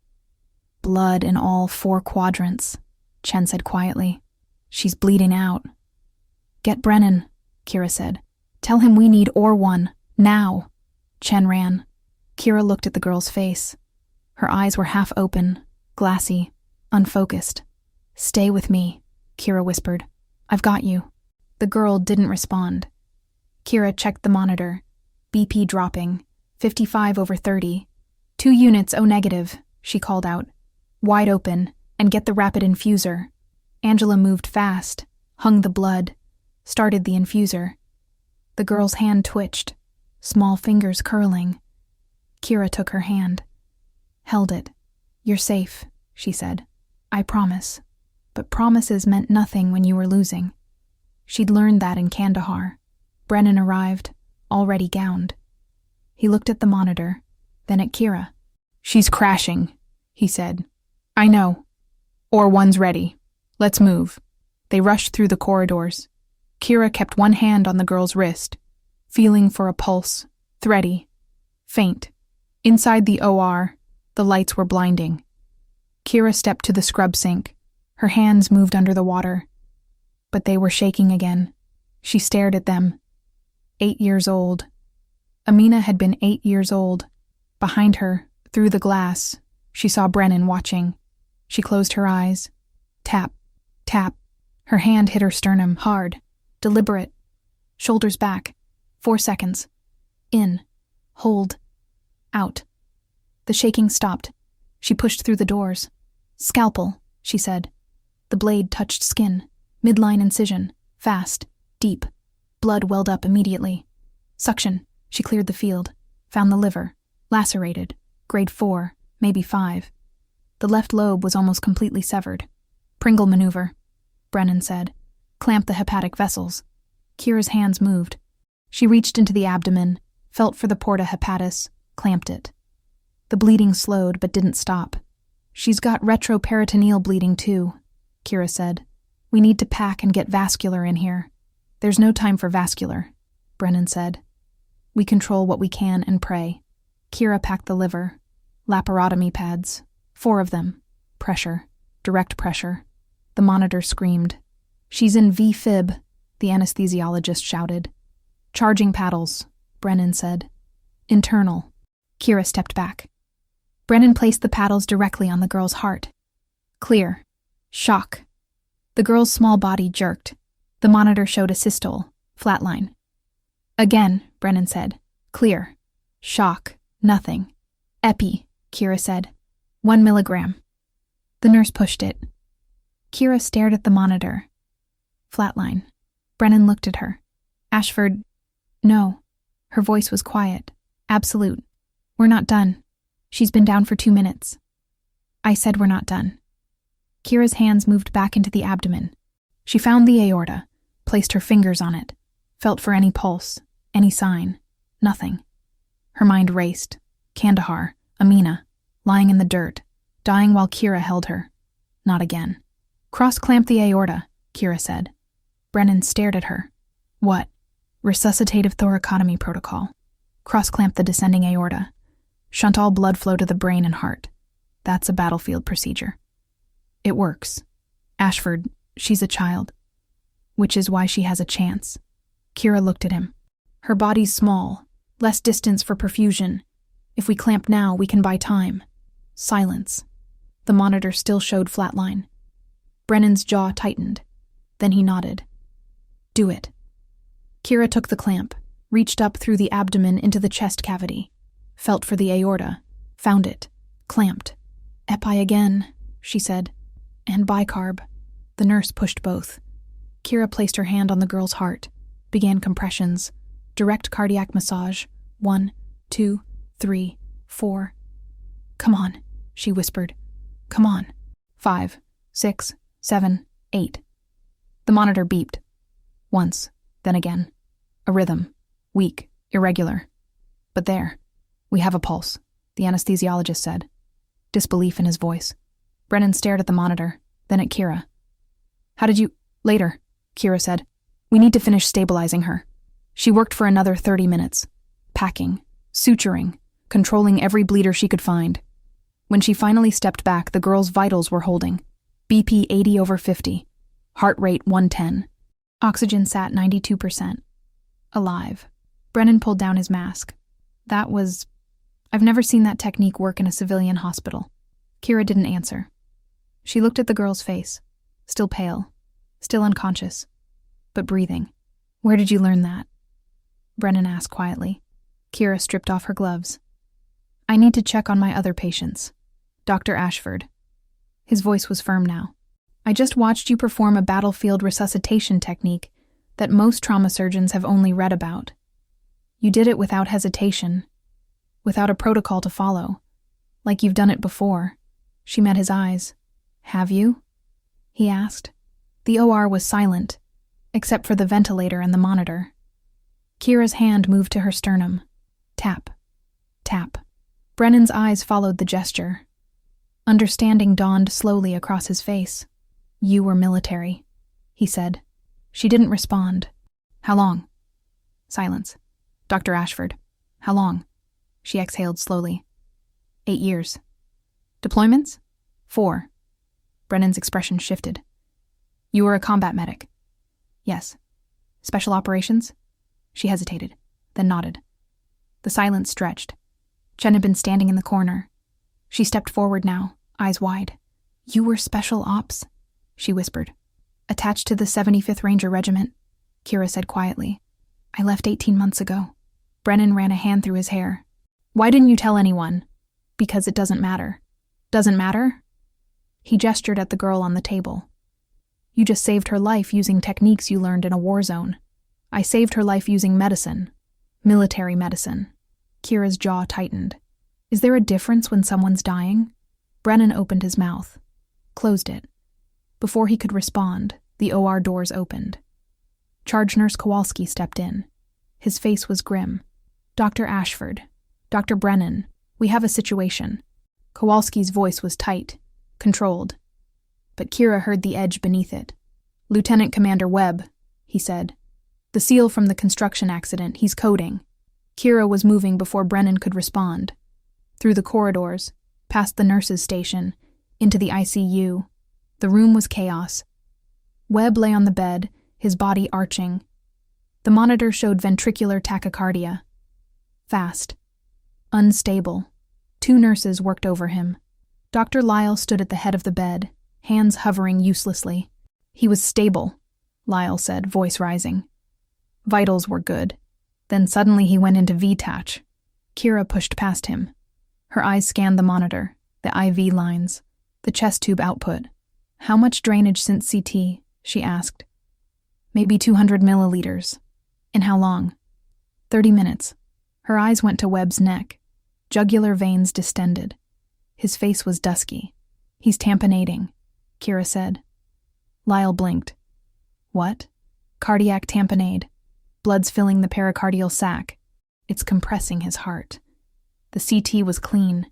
Blood in all 4 quadrants, Chen said quietly. She's bleeding out. Get Brennan, Kira said. Tell him we need OR1, now. Chen ran. Kira looked at the girl's face. Her eyes were half open, glassy, unfocused. Stay with me, Kira whispered. I've got you. The girl didn't respond. Kira checked the monitor. BP dropping, 55/30. 2 units O negative, she called out. Wide open, and get the rapid infuser. Angela moved fast, hung the blood, started the infuser. The girl's hand twitched, small fingers curling. Kira took her hand. Held it. You're safe, she said. I promise. But promises meant nothing when you were losing. She'd learned that in Kandahar. Brennan arrived, already gowned. He looked at the monitor, then at Kira. She's crashing, he said. I know. OR1's ready. Let's move. They rushed through the corridors. Kira kept one hand on the girl's wrist, feeling for a pulse, thready, faint. Inside the OR, the lights were blinding. Kira stepped to the scrub sink. Her hands moved under the water. But they were shaking again. She stared at them. 8 years old. Amina had been 8 years old. Behind her, through the glass, she saw Brennan watching. She closed her eyes. Tap, tap. Her hand hit her sternum, hard, deliberate. Shoulders back. 4 seconds. In. Hold. Out. The shaking stopped. She pushed through the doors. Scalpel, she said. The blade touched skin. Midline incision. Fast. Deep. Blood welled up immediately. Suction. She cleared the field. Found the liver. Lacerated. Grade 4, maybe 5. The left lobe was almost completely severed. Pringle maneuver, Brennan said. Clamp the hepatic vessels. Kira's hands moved. She reached into the abdomen, felt for the porta hepatis, clamped it. The bleeding slowed but didn't stop. She's got retroperitoneal bleeding too, Kira said. We need to pack and get vascular in here. There's no time for vascular, Brennan said. We control what we can and pray. Kira packed the liver. Laparotomy pads. 4 of them. Pressure. Direct pressure. The monitor screamed. She's in V-fib, the anesthesiologist shouted. Charging paddles, Brennan said. Internal. Kira stepped back. Brennan placed the paddles directly on the girl's heart. Clear. Shock. The girl's small body jerked. The monitor showed a systole. Flatline. Again, Brennan said. Clear. Shock. Nothing. Epi, Kira said. 1 milligram. The nurse pushed it. Kira stared at the monitor. Flatline. Brennan looked at her. Ashford. No. Her voice was quiet. Absolute. We're not done. She's been down for 2 minutes. I said we're not done. Kira's hands moved back into the abdomen. She found the aorta, placed her fingers on it, felt for any pulse, any sign. Nothing. Her mind raced. Kandahar, Amina, lying in the dirt, dying while Kira held her. Not again. Cross-clamp the aorta, Kira said. Brennan stared at her. What? Resuscitative thoracotomy protocol. Cross-clamp the descending aorta. Shunt all blood flow to the brain and heart. That's a battlefield procedure. It works. Ashford, she's a child. Which is why she has a chance. Kira looked at him. Her body's small, less distance for perfusion. If we clamp now, we can buy time. Silence. The monitor still showed flatline. Brennan's jaw tightened. Then he nodded. Do it. Kira took the clamp, reached up through the abdomen into the chest cavity, felt for the aorta, found it, clamped. Epi again, she said. And bicarb. The nurse pushed both. Kira placed her hand on the girl's heart, began compressions, direct cardiac massage. 1, 2, 3, 4. Come on, she whispered. Come on. 5, 6, 7, 8. The monitor beeped. Once, then again. A rhythm. Weak, irregular. But there. We have a pulse, the anesthesiologist said. Disbelief in his voice. Brennan stared at the monitor, then at Kira. How did you... Later, Kira said. We need to finish stabilizing her. She worked for another 30 minutes. Packing, suturing, controlling every bleeder she could find. When she finally stepped back, the girl's vitals were holding. BP 80/50. Heart rate 110. Oxygen sat 92%. Alive. Brennan pulled down his mask. That was... I've never seen that technique work in a civilian hospital. Kira didn't answer. She looked at the girl's face. Still pale. Still unconscious. But breathing. Where did you learn that? Brennan asked quietly. Kira stripped off her gloves. I need to check on my other patients. Dr. Ashford. His voice was firm now. I just watched you perform a battlefield resuscitation technique that most trauma surgeons have only read about. You did it without hesitation, without a protocol to follow, like you've done it before. She met his eyes. Have you? He asked. The OR was silent, except for the ventilator and the monitor. Kira's hand moved to her sternum. Tap. Tap. Brennan's eyes followed the gesture. Understanding dawned slowly across his face. You were military, he said. She didn't respond. How long? Silence. Dr. Ashford. How long? She exhaled slowly. 8 years. Deployments? 4. Brennan's expression shifted. You were a combat medic. Yes. Special operations? She hesitated, then nodded. The silence stretched. Chen had been standing in the corner. She stepped forward now, eyes wide. You were special ops? She whispered. Attached to the 75th Ranger Regiment, Kira said quietly. I left 18 months ago. Brennan ran a hand through his hair. Why didn't you tell anyone? Because it doesn't matter. Doesn't matter? He gestured at the girl on the table. You just saved her life using techniques you learned in a war zone. I saved her life using medicine. Military medicine. Kira's jaw tightened. Is there a difference when someone's dying? Brennan opened his mouth. Closed it. Before he could respond, the OR doors opened. Charge Nurse Kowalski stepped in. His face was grim. Dr. Ashford. Dr. Brennan. We have a situation. Kowalski's voice was tight, controlled. But Kira heard the edge beneath it. Lieutenant Commander Webb, he said. The SEAL from the construction accident, he's coding. Kira was moving before Brennan could respond. Through the corridors, past the nurses' station, into the ICU. The room was chaos. Webb lay on the bed, his body arching. The monitor showed ventricular tachycardia. Fast. Unstable. 2 nurses worked over him. Dr. Lyle stood at the head of the bed, hands hovering uselessly. He was stable, Lyle said, voice rising. Vitals were good. Then suddenly he went into VTACH. Kira pushed past him. Her eyes scanned the monitor, the IV lines, the chest tube output. How much drainage since CT? She asked. Maybe 200 milliliters. In how long? 30 minutes. Her eyes went to Webb's neck. Jugular veins distended. His face was dusky. He's tamponading, Kira said. Lyle blinked. What? Cardiac tamponade. Blood's filling the pericardial sac. It's compressing his heart. The CT was clean.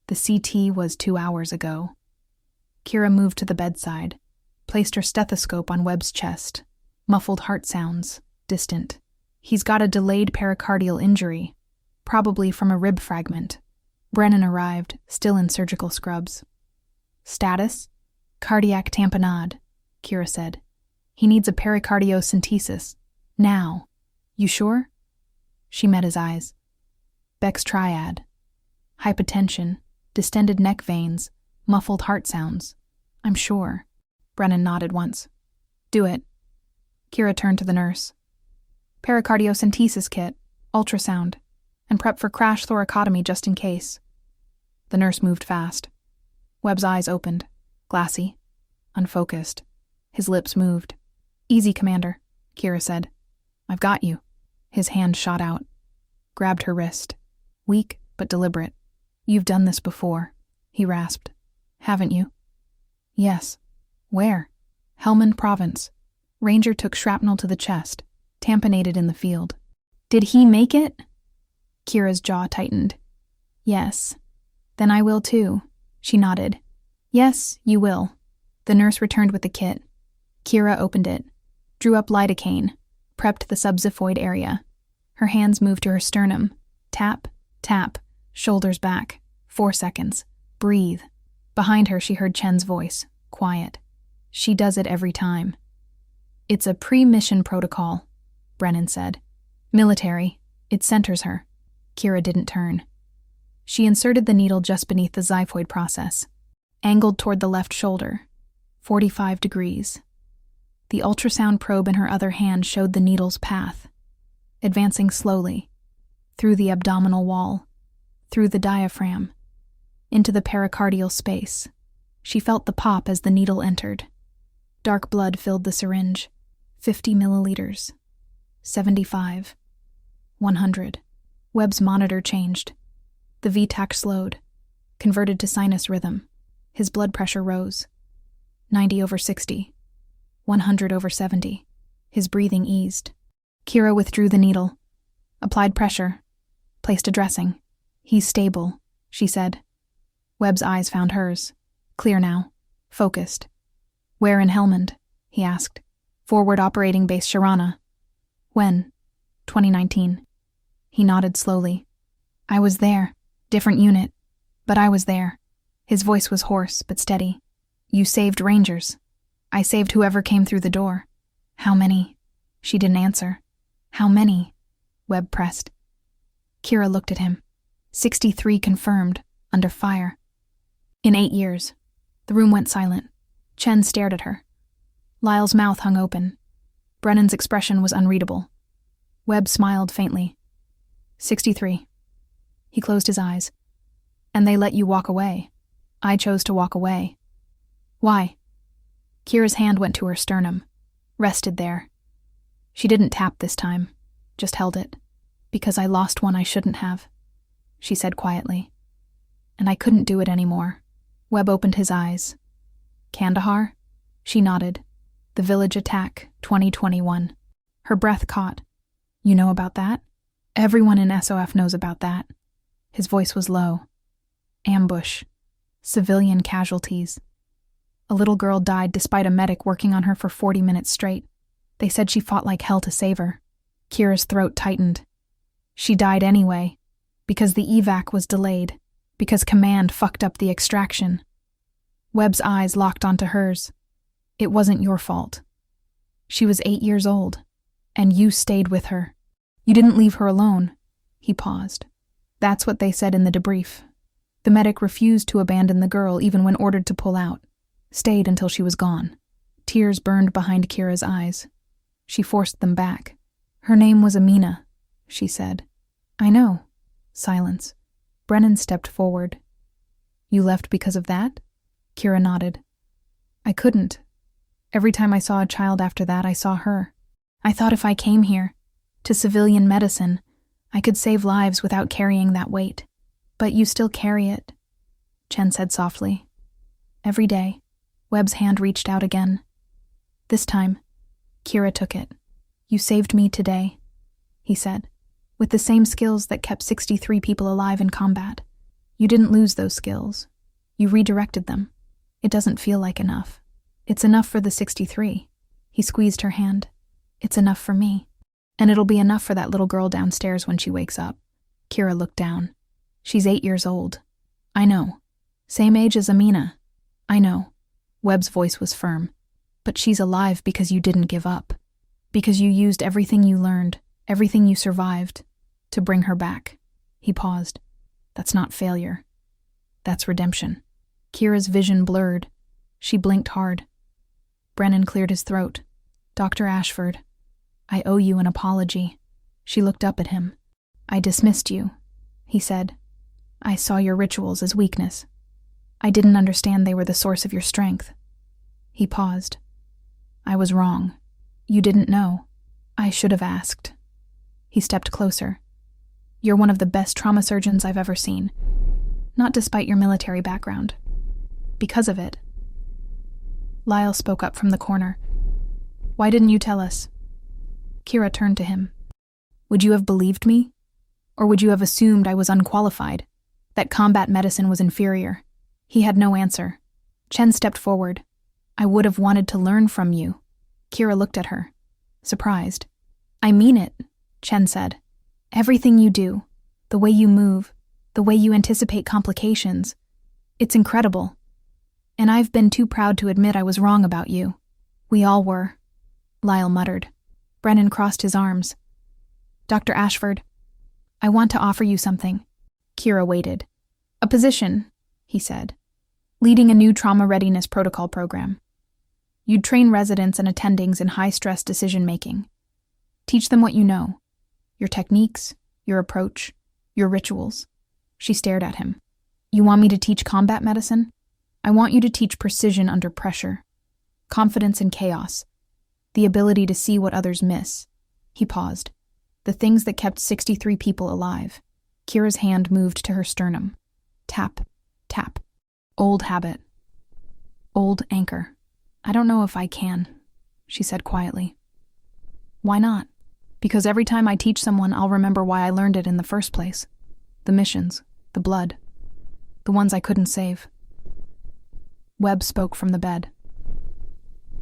The CT was 2 hours ago. Kira moved to the bedside, placed her stethoscope on Webb's chest. Muffled heart sounds, distant. He's got a delayed pericardial injury, probably from a rib fragment. Brennan arrived, still in surgical scrubs. Status? Cardiac tamponade, Kira said. He needs a pericardiocentesis. Now. You sure? She met his eyes. Beck's triad. Hypotension, distended neck veins, muffled heart sounds. I'm sure. Brennan nodded once. Do it. Kira turned to the nurse. Pericardiocentesis kit, ultrasound, and prep for crash thoracotomy just in case. The nurse moved fast. Webb's eyes opened, glassy, unfocused. His lips moved. Easy, Commander, Kira said. I've got you. His hand shot out, grabbed her wrist. Weak but deliberate. You've done this before. he rasped. Haven't you? Yes. Where? Helmand Province. Ranger took shrapnel to the chest, tamponaded in the field. Did he make it? Kira's jaw tightened. Yes. Then I will too, she nodded. Yes, you will. The nurse returned with the kit. Kira opened it, drew up lidocaine, prepped the subxiphoid area. Her hands moved to her sternum. Tap, tap, shoulders back. 4 seconds. Breathe. Behind her she heard Chen's voice, quiet. She does it every time. It's a pre-mission protocol, Brennan said. Military. It centers her. Kira didn't turn. She inserted the needle just beneath the xiphoid process, angled toward the left shoulder. 45 degrees. The ultrasound probe in her other hand showed the needle's path, advancing slowly, through the abdominal wall, through the diaphragm, into the pericardial space. She felt the pop as the needle entered. Dark blood filled the syringe. 50 milliliters. 75. 100. Webb's monitor changed. The VTAC slowed, converted to sinus rhythm. His blood pressure rose. 90/60. 100/70. His breathing eased. Kira withdrew the needle, applied pressure, placed a dressing. He's stable, she said. Webb's eyes found hers. Clear now. Focused. Where in Helmand? He asked. Forward Operating Base Sharana. When? 2019. He nodded slowly. I was there. Different unit. But I was there. His voice was hoarse but steady. You saved Rangers. I saved whoever came through the door. How many? She didn't answer. How many? Webb pressed. Kira looked at him. 63 confirmed, under fire. In 8 years. The room went silent. Chen stared at her. Lyle's mouth hung open. Brennan's expression was unreadable. Webb smiled faintly. 63. He closed his eyes. And they let you walk away. I chose to walk away. Why? Kira's hand went to her sternum, rested there. She didn't tap this time, just held it. Because I lost one I shouldn't have, she said quietly. And I couldn't do it anymore. Webb opened his eyes. Kandahar? She nodded. The village attack, 2021. Her breath caught. You know about that? Everyone in SOF knows about that. His voice was low. Ambush. Civilian casualties. A little girl died despite a medic working on her for 40 minutes straight. They said she fought like hell to save her. Kira's throat tightened. She died anyway, because the evac was delayed, because command fucked up the extraction. Webb's eyes locked onto hers. It wasn't your fault. She was 8 years old, and you stayed with her. You didn't leave her alone. He paused. That's what they said in the debrief. The medic refused to abandon the girl even when ordered to pull out. Stayed until she was gone. Tears burned behind Kira's eyes. She forced them back. Her name was Amina, she said. I know. Silence. Brennan stepped forward. You left because of that? Kira nodded. I couldn't. Every time I saw a child after that, I saw her. I thought if I came here, to civilian medicine, I could save lives without carrying that weight. But you still carry it, Chen said softly. Every day. Webb's hand reached out again. This time, Kira took it. You saved me today, he said, with the same skills that kept 63 people alive in combat. You didn't lose those skills. You redirected them. It doesn't feel like enough. It's enough for the 63. He squeezed her hand. It's enough for me. And it'll be enough for that little girl downstairs when she wakes up. Kira looked down. She's 8 years old. I know. Same age as Amina. I know. Webb's voice was firm. But she's alive because you didn't give up. Because you used everything you learned, everything you survived, to bring her back. He paused. That's not failure. That's redemption. Kira's vision blurred. She blinked hard. Brennan cleared his throat. Dr. Ashford, I owe you an apology. She looked up at him. I dismissed you, he said. I saw your rituals as weakness. I didn't understand they were the source of your strength. He paused. I was wrong. You didn't know. I should have asked. He stepped closer. You're one of the best trauma surgeons I've ever seen. Not despite your military background. Because of it. Lyle spoke up from the corner. Why didn't you tell us? Kira turned to him. Would you have believed me? Or would you have assumed I was unqualified? That combat medicine was inferior? He had no answer. Chen stepped forward. I would have wanted to learn from you. Kira looked at her, surprised. I mean it, Chen said. Everything you do, the way you move, the way you anticipate complications, it's incredible. And I've been too proud to admit I was wrong about you. We all were, Lyle muttered. Brennan crossed his arms. Dr. Ashford, I want to offer you something. Kira waited. A position, he said, leading a new trauma readiness protocol program. You'd train residents and attendings in high-stress decision-making. Teach them what you know, your techniques, your approach, your rituals. She stared at him. You want me to teach combat medicine? I want you to teach precision under pressure, confidence in chaos, the ability to see what others miss. He paused. The things that kept 63 people alive. Kira's hand moved to her sternum. Tap, tap. Old habit. Old anchor. I don't know if I can, she said quietly. Why not? Because every time I teach someone, I'll remember why I learned it in the first place. The missions, the blood, the ones I couldn't save. Webb spoke from the bed.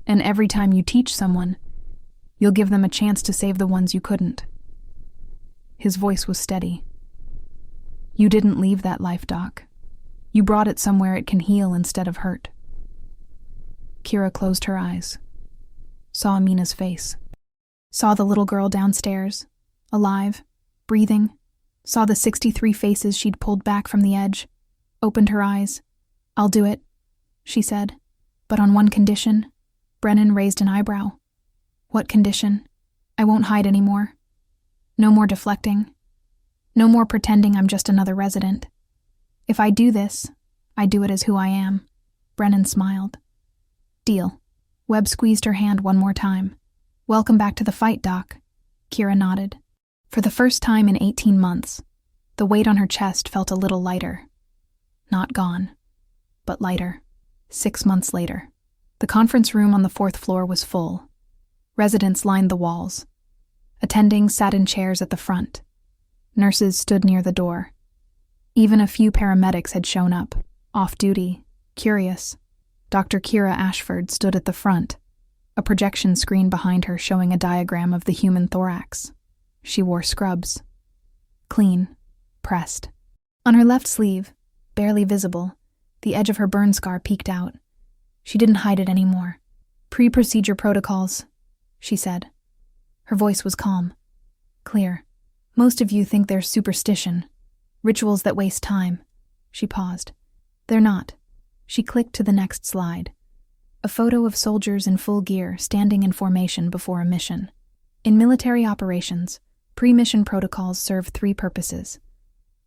And every time you teach someone, you'll give them a chance to save the ones you couldn't. His voice was steady. You didn't leave that life, Doc. You brought it somewhere it can heal instead of hurt. Kira closed her eyes, saw Amina's face, saw the little girl downstairs, alive, breathing, saw the 63 faces she'd pulled back from the edge, opened her eyes. I'll do it, she said, but on one condition. Brennan raised an eyebrow. What condition? I won't hide anymore. No more deflecting. No more pretending I'm just another resident. If I do this, I do it as who I am. Brennan smiled. Deal. Webb squeezed her hand one more time. Welcome back to the fight, Doc. Kira nodded. For the first time in 18 months, the weight on her chest felt a little lighter. Not gone, but lighter. 6 months later. The conference room on the 4th floor was full. Residents lined the walls. Attendings sat in chairs at the front. Nurses stood near the door. Even a few paramedics had shown up, off-duty, curious. Dr. Kira Ashford stood at the front, a projection screen behind her showing a diagram of the human thorax. She wore scrubs. Clean, pressed. On her left sleeve, barely visible, the edge of her burn scar peeked out. She didn't hide it anymore. Pre-procedure protocols, she said. Her voice was calm, clear. Most of you think they're superstition, rituals that waste time. She paused. They're not. She clicked to the next slide. A photo of soldiers in full gear standing in formation before a mission. In military operations, pre-mission protocols serve 3 purposes.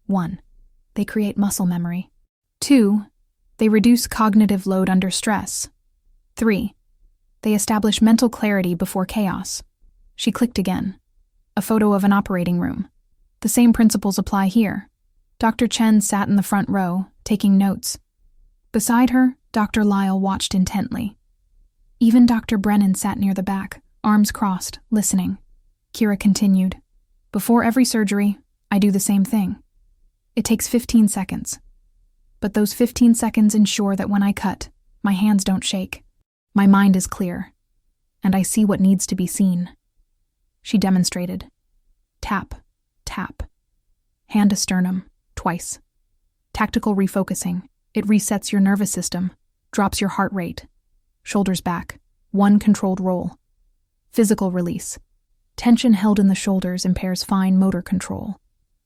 1. They create muscle memory. 2. They reduce cognitive load under stress. 3. They establish mental clarity before chaos. She clicked again. A photo of an operating room. The same principles apply here. Dr. Chen sat in the front row, taking notes. Beside her, Dr. Lyle watched intently. Even Dr. Brennan sat near the back, arms crossed, listening. Kira continued. Before every surgery, I do the same thing. It takes 15 seconds. But those 15 seconds ensure that when I cut, my hands don't shake. My mind is clear, and I see what needs to be seen. She demonstrated. Tap, tap. Hand to sternum, twice. Tactical refocusing. It resets your nervous system, drops your heart rate. Shoulders back, 1 controlled roll. Physical release. Tension held in the shoulders impairs fine motor control.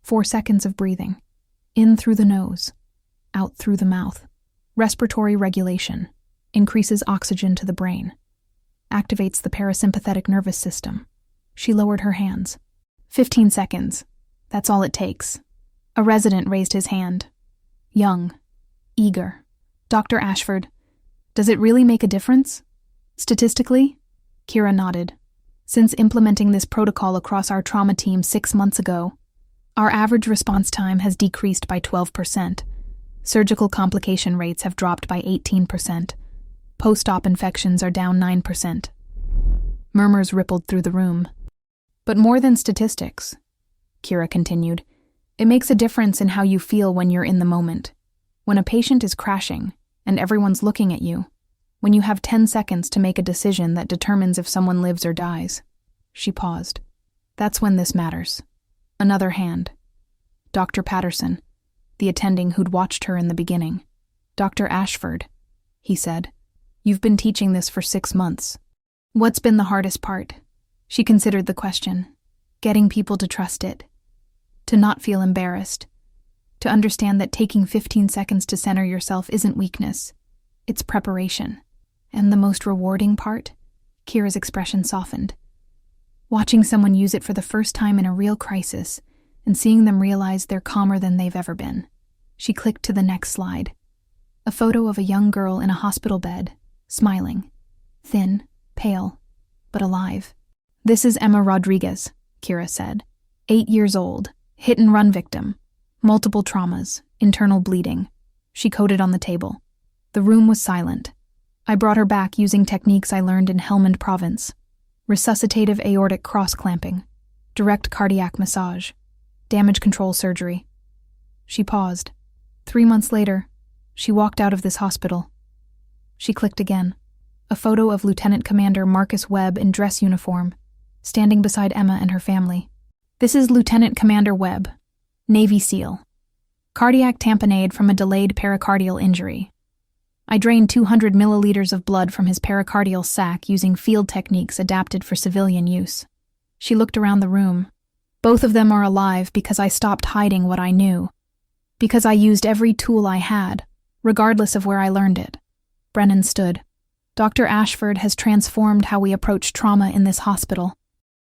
4 seconds of breathing. In through the nose, out through the mouth. Respiratory regulation. Increases oxygen to the brain. Activates the parasympathetic nervous system. She lowered her hands. 15 seconds. That's all it takes. A resident raised his hand. Young. Eager. Dr. Ashford, does it really make a difference? Statistically? Kira nodded. Since implementing this protocol across our trauma team 6 months ago, our average response time has decreased by 12%. Surgical complication rates have dropped by 18%. Post-op infections are down 9%. Murmurs rippled through the room. But more than statistics, Kira continued, it makes a difference in how you feel when you're in the moment. When a patient is crashing and everyone's looking at you, when you have 10 seconds to make a decision that determines if someone lives or dies. She paused. That's when this matters. Another hand. Dr. Patterson, the attending who'd watched her in the beginning. Dr. Ashford, he said, you've been teaching this for 6 months. What's been the hardest part? She considered the question. Getting people to trust it. To not feel embarrassed. To understand that taking 15 seconds to center yourself isn't weakness. It's preparation. And the most rewarding part? Kira's expression softened. Watching someone use it for the first time in a real crisis and seeing them realize they're calmer than they've ever been. She clicked to the next slide. A photo of a young girl in a hospital bed, smiling. Thin, pale, but alive. This is Emma Rodriguez, Kira said. 8 years old, hit-and-run victim. Multiple traumas, internal bleeding. She coded on the table. The room was silent. I brought her back using techniques I learned in Helmand Province. Resuscitative aortic cross-clamping. Direct cardiac massage. Damage control surgery. She paused. 3 months later, she walked out of this hospital. She clicked again. A photo of Lieutenant Commander Marcus Webb in dress uniform, standing beside Emma and her family. This is Lieutenant Commander Webb, Navy SEAL. Cardiac tamponade from a delayed pericardial injury. I drained 200 milliliters of blood from his pericardial sac using field techniques adapted for civilian use. She looked around the room. Both of them are alive because I stopped hiding what I knew. Because I used every tool I had, regardless of where I learned it. Brennan stood. Dr. Ashford has transformed how we approach trauma in this hospital.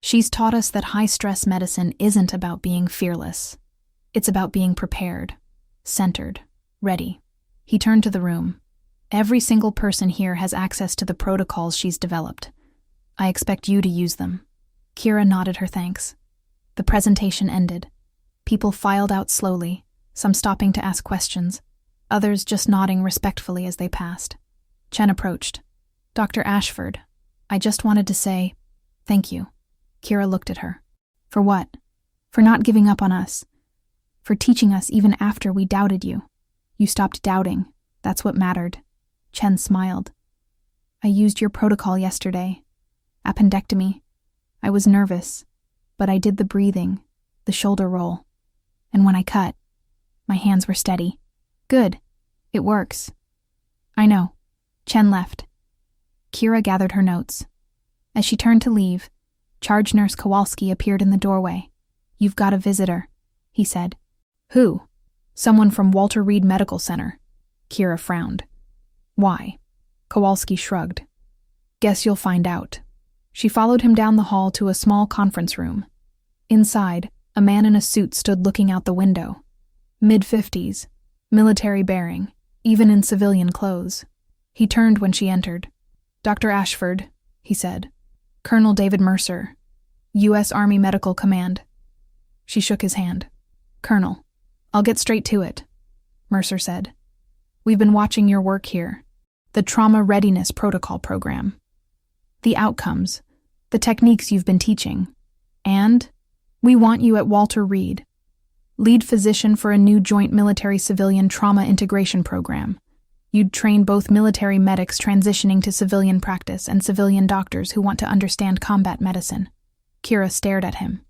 She's taught us that high-stress medicine isn't about being fearless. It's about being prepared, centered, ready. He turned to the room. Every single person here has access to the protocols she's developed. I expect you to use them. Kira nodded her thanks. The presentation ended. People filed out slowly, some stopping to ask questions, others just nodding respectfully as they passed. Chen approached. Dr. Ashford, I just wanted to say, thank you. Kira looked at her. For what? For not giving up on us. For teaching us even after we doubted you. You stopped doubting. That's what mattered. Chen smiled. I used your protocol yesterday. Appendectomy. I was nervous, but I did the breathing, the shoulder roll. And when I cut, my hands were steady. Good. It works. I know. Chen left. Kira gathered her notes. As she turned to leave, Charge Nurse Kowalski appeared in the doorway. You've got a visitor, he said. Who? Someone from Walter Reed Medical Center. Kira frowned. Why? Kowalski shrugged. Guess you'll find out. She followed him down the hall to a small conference room. Inside, a man in a suit stood looking out the window. Mid-50s, military bearing, even in civilian clothes. He turned when she entered. Dr. Ashford, he said. Colonel David Mercer, U.S. Army Medical Command. She shook his hand. Colonel, I'll get straight to it, Mercer said. We've been watching your work here, the Trauma Readiness Protocol Program. The outcomes, the techniques you've been teaching. And we want you at Walter Reed, lead physician for a new joint military-civilian trauma integration program. You'd train both military medics transitioning to civilian practice and civilian doctors who want to understand combat medicine. Kira stared at him.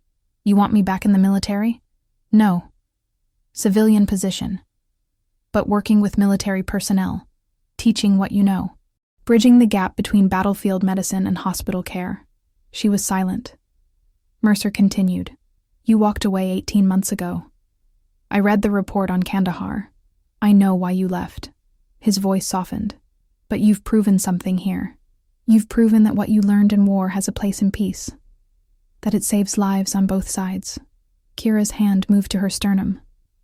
You want me back in the military? No. Civilian position. But working with military personnel, teaching what you know, bridging the gap between battlefield medicine and hospital care. She was silent. Mercer continued. You walked away 18 months ago. I read the report on Kandahar. I know why you left. His voice softened. But you've proven something here. You've proven that what you learned in war has a place in peace. That it saves lives on both sides. Kira's hand moved to her sternum.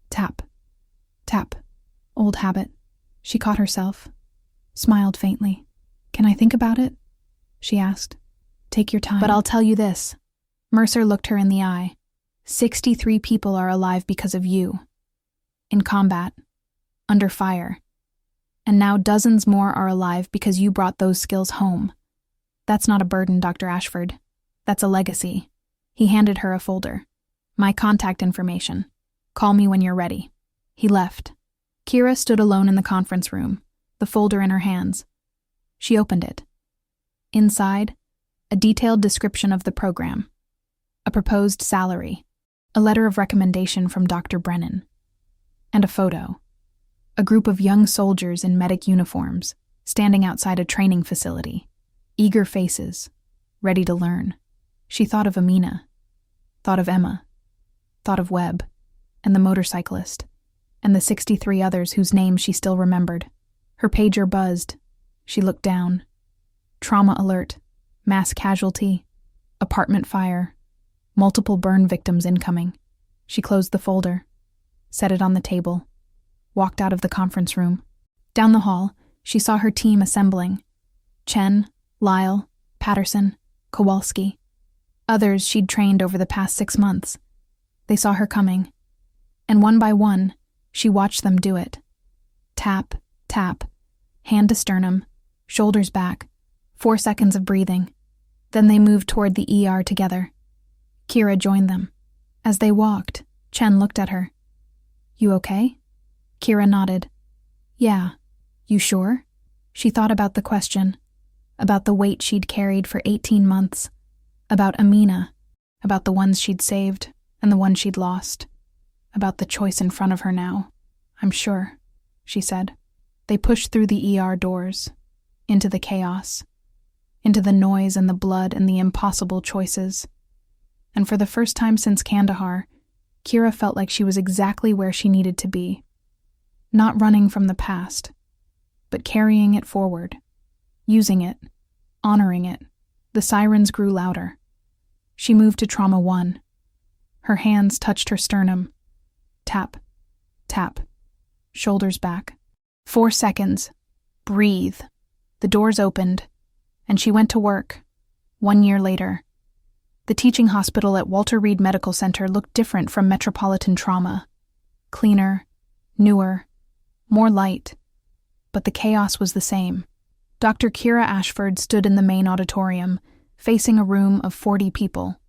Tap. Tap. Old habit. She caught herself. Smiled faintly. Can I think about it? She asked. Take your time. But I'll tell you this. Mercer looked her in the eye. 63 people are alive because of you. In combat. under fire. And now dozens more are alive because you brought those skills home. That's not a burden, Dr. Ashford. That's a legacy. He handed her a folder. My contact information. Call me when you're ready. He left. Kira stood alone in the conference room, the folder in her hands. She opened it. Inside, a detailed description of the program, a proposed salary, a letter of recommendation from Dr. Brennan, and a photo. A group of young soldiers in medic uniforms, standing outside a training facility, eager faces, ready to learn. She thought of Amina, thought of Emma, thought of Webb, and the motorcyclist, and the 63 others whose names she still remembered. Her pager buzzed. She looked down. Trauma alert, mass casualty, apartment fire, multiple burn victims incoming. She closed the folder, set it on the table, walked out of the conference room. Down the hall, she saw her team assembling. Chen, Lyle, Patterson, Kowalski. Others she'd trained over the past 6 months. They saw her coming, and one by one, she watched them do it. Tap, tap, hand to sternum, shoulders back, 4 seconds of breathing. Then they moved toward the ER together. Kira joined them. As they walked, Chen looked at her. You okay? Kira nodded. Yeah. You sure? She thought about the question, about the weight she'd carried for 18 months, about Amina, about the ones she'd saved and the ones she'd lost, about the choice in front of her now. I'm sure, she said. They pushed through the ER doors, into the chaos, into the noise and the blood and the impossible choices. And for the first time since Kandahar, Kira felt like she was exactly where she needed to be. Not running from the past, but carrying it forward, using it, honoring it. The sirens grew louder. She moved to Trauma 1. Her hands touched her sternum. Tap, tap, shoulders back. 4 seconds. Breathe. The doors opened, and she went to work. 1 year later. The teaching hospital at Walter Reed Medical Center looked different from Metropolitan Trauma. Cleaner, newer, more light. But the chaos was the same. Dr. Kira Ashford stood in the main auditorium, facing a room of 40 people.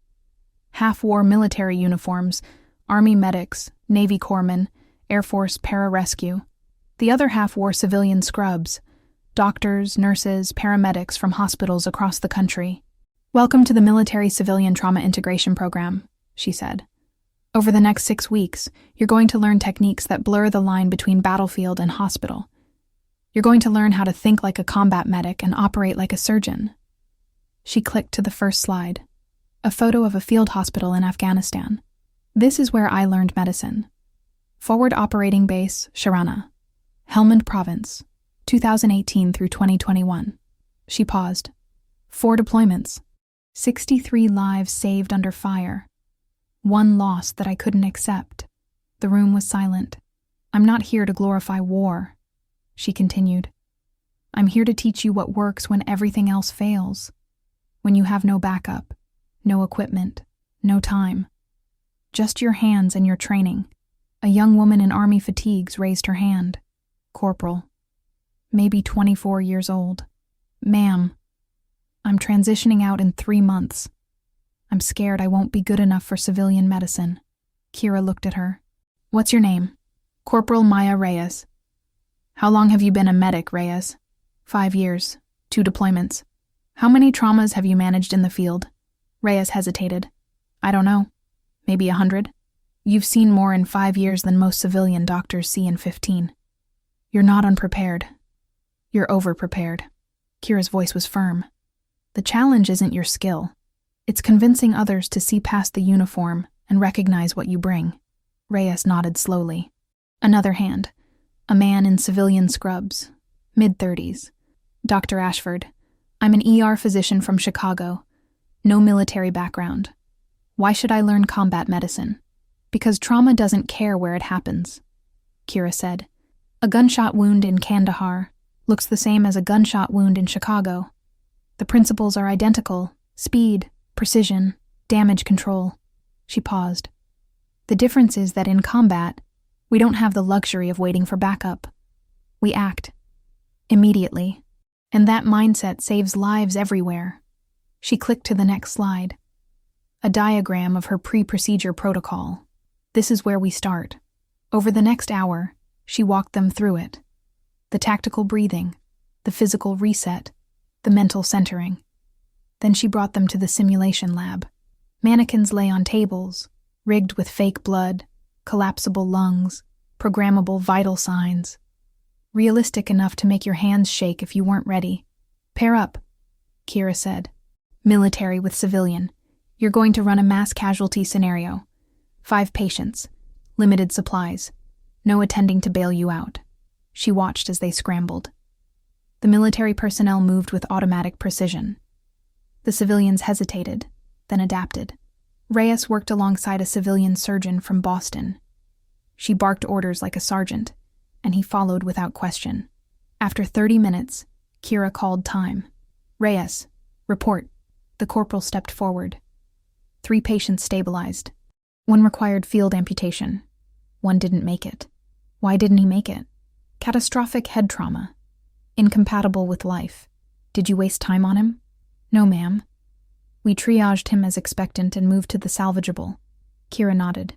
Half wore military uniforms, Army medics, Navy corpsmen, Air Force pararescue. The other half wore civilian scrubs, doctors, nurses, paramedics from hospitals across the country. Welcome to the Military Civilian Trauma Integration Program, she said. Over the next 6 weeks, you're going to learn techniques that blur the line between battlefield and hospital. You're going to learn how to think like a combat medic and operate like a surgeon. She clicked to the first slide, a photo of a field hospital in Afghanistan. This is where I learned medicine. Forward Operating Base, Sharana, Helmand Province, 2018 through 2021. She paused. 4 deployments. 63 lives saved under fire. 1 loss that I couldn't accept. The room was silent. I'm not here to glorify war, she continued. I'm here to teach you what works when everything else fails. When you have no backup, no equipment, no time. Just your hands and your training. A young woman in Army fatigues raised her hand. Corporal. Maybe 24 years old. Ma'am, I'm transitioning out in 3 months. I'm scared I won't be good enough for civilian medicine. Kira looked at her. What's your name? Corporal Maya Reyes. How long have you been a medic, Reyes? 5 years. 2 deployments. How many traumas have you managed in the field? Reyes hesitated. I don't know. Maybe 100? You've seen more in 5 years than most civilian doctors see in 15. You're not unprepared. You're over-prepared. Kira's voice was firm. The challenge isn't your skill. It's convincing others to see past the uniform and recognize what you bring. Reyes nodded slowly. Another hand. A man in civilian scrubs. Mid-30s. Dr. Ashford. I'm an ER physician from Chicago. No military background. Why should I learn combat medicine? Because trauma doesn't care where it happens, Kira said. A gunshot wound in Kandahar looks the same as a gunshot wound in Chicago. The principles are identical: speed, precision, damage control. She paused. The difference is that in combat, We don't have the luxury of waiting for backup. We act. Immediately. And that mindset saves lives everywhere. She clicked to the next slide. A diagram of her pre-procedure protocol. This is where we start. Over the next hour, she walked them through it. The tactical breathing, the physical reset, the mental centering. Then she brought them to the simulation lab. Mannequins lay on tables, rigged with fake blood, collapsible lungs, programmable vital signs. Realistic enough to make your hands shake if you weren't ready. Pair up, Kira said. Military with civilian. You're going to run a mass casualty scenario. 5 patients. Limited supplies. No attending to bail you out. She watched as they scrambled. The military personnel moved with automatic precision. The civilians hesitated, then adapted. Reyes worked alongside a civilian surgeon from Boston. She barked orders like a sergeant, and he followed without question. After 30 minutes, Kira called time. Reyes, report. The corporal stepped forward. 3 patients stabilized. 1 required field amputation. 1 didn't make it. Why didn't he make it? Catastrophic head trauma. Incompatible with life. Did you waste time on him? No, ma'am. We triaged him as expectant and moved to the salvageable. Kira nodded.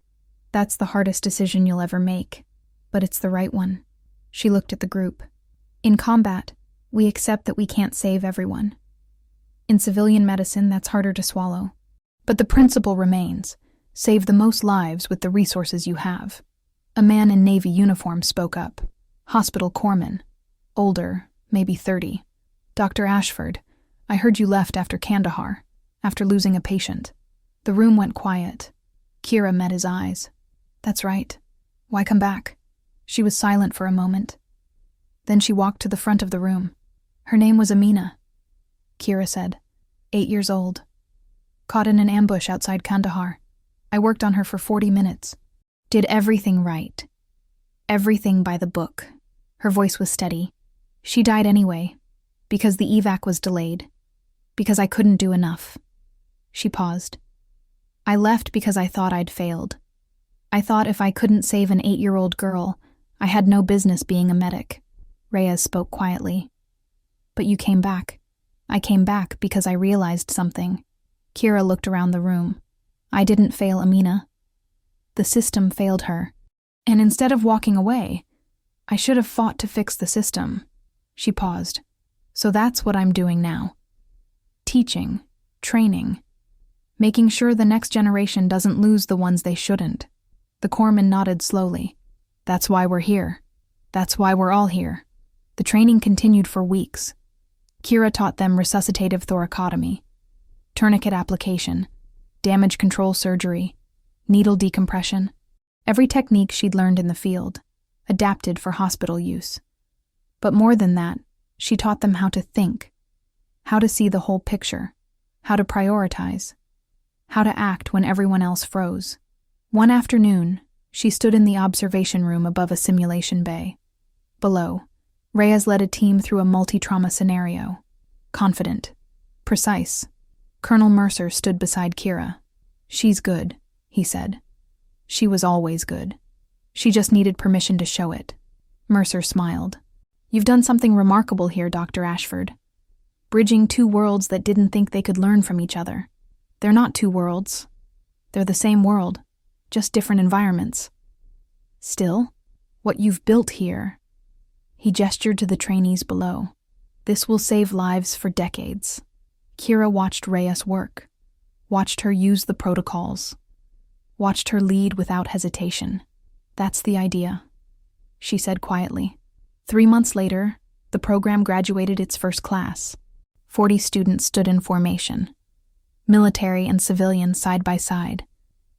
That's the hardest decision you'll ever make, but it's the right one. She looked at the group. In combat, we accept that we can't save everyone. In civilian medicine, that's harder to swallow. But the principle remains. Save the most lives with the resources you have. A man in Navy uniform spoke up. Hospital corpsman. Older, maybe 30. Dr. Ashford, I heard you left after Kandahar, after losing a patient. The room went quiet. Kira met his eyes. That's right. Why come back? She was silent for a moment. Then she walked to the front of the room. Her name was Amina. Kira said, 8 years old. Caught in an ambush outside Kandahar. I worked on her for 40 minutes. Did everything right. Everything by the book. Her voice was steady. She died anyway, because the evac was delayed. Because I couldn't do enough. She paused. I left because I thought I'd failed. I thought if I couldn't save an 8-year-old girl, I had no business being a medic. Reyes spoke quietly. But you came back. I came back because I realized something. Kira looked around the room. I didn't fail Amina. The system failed her. And instead of walking away, I should have fought to fix the system. She paused. So that's what I'm doing now. Teaching, training, making sure the next generation doesn't lose the ones they shouldn't. The corpsman nodded slowly. That's why we're here. That's why we're all here. The training continued for weeks. Kira taught them resuscitative thoracotomy, tourniquet application, damage control surgery, needle decompression, every technique she'd learned in the field, adapted for hospital use. But more than that, she taught them how to think, how to see the whole picture, how to prioritize, how to act when everyone else froze. One afternoon, she stood in the observation room above a simulation bay. Below, Reyes led a team through a multi-trauma scenario. Confident, precise. Colonel Mercer stood beside Kira. She's good, he said. She was always good. She just needed permission to show it. Mercer smiled. You've done something remarkable here, Dr. Ashford. Bridging 2 worlds that didn't think they could learn from each other. They're not 2 worlds. They're the same world, just different environments. Still, what you've built here... He gestured to the trainees below. This will save lives for decades. Kira watched Reyes work, watched her use the protocols, watched her lead without hesitation. That's the idea, she said quietly. 3 months later, the program graduated its first class. 40 students stood in formation. Military and civilian side by side.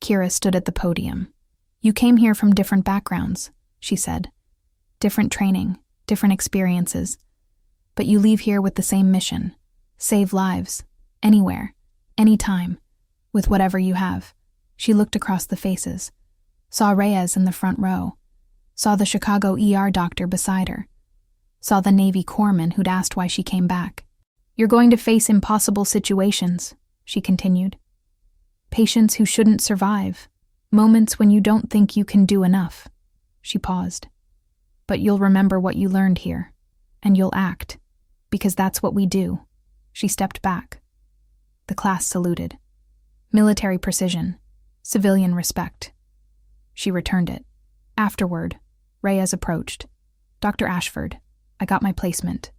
Kira stood at the podium. You came here from different backgrounds, she said. Different training, different experiences. But you leave here with the same mission. Save lives. Anywhere. Anytime. With whatever you have. She looked across the faces. Saw Reyes in the front row. Saw the Chicago ER doctor beside her. Saw the Navy corpsman who'd asked why she came back. You're going to face impossible situations, she continued. Patients who shouldn't survive. Moments when you don't think you can do enough. She paused. But you'll remember what you learned here, and you'll act, because that's what we do. She stepped back. The class saluted. Military precision, civilian respect. She returned it. Afterward, Reyes approached. Dr. Ashford, I got my placement.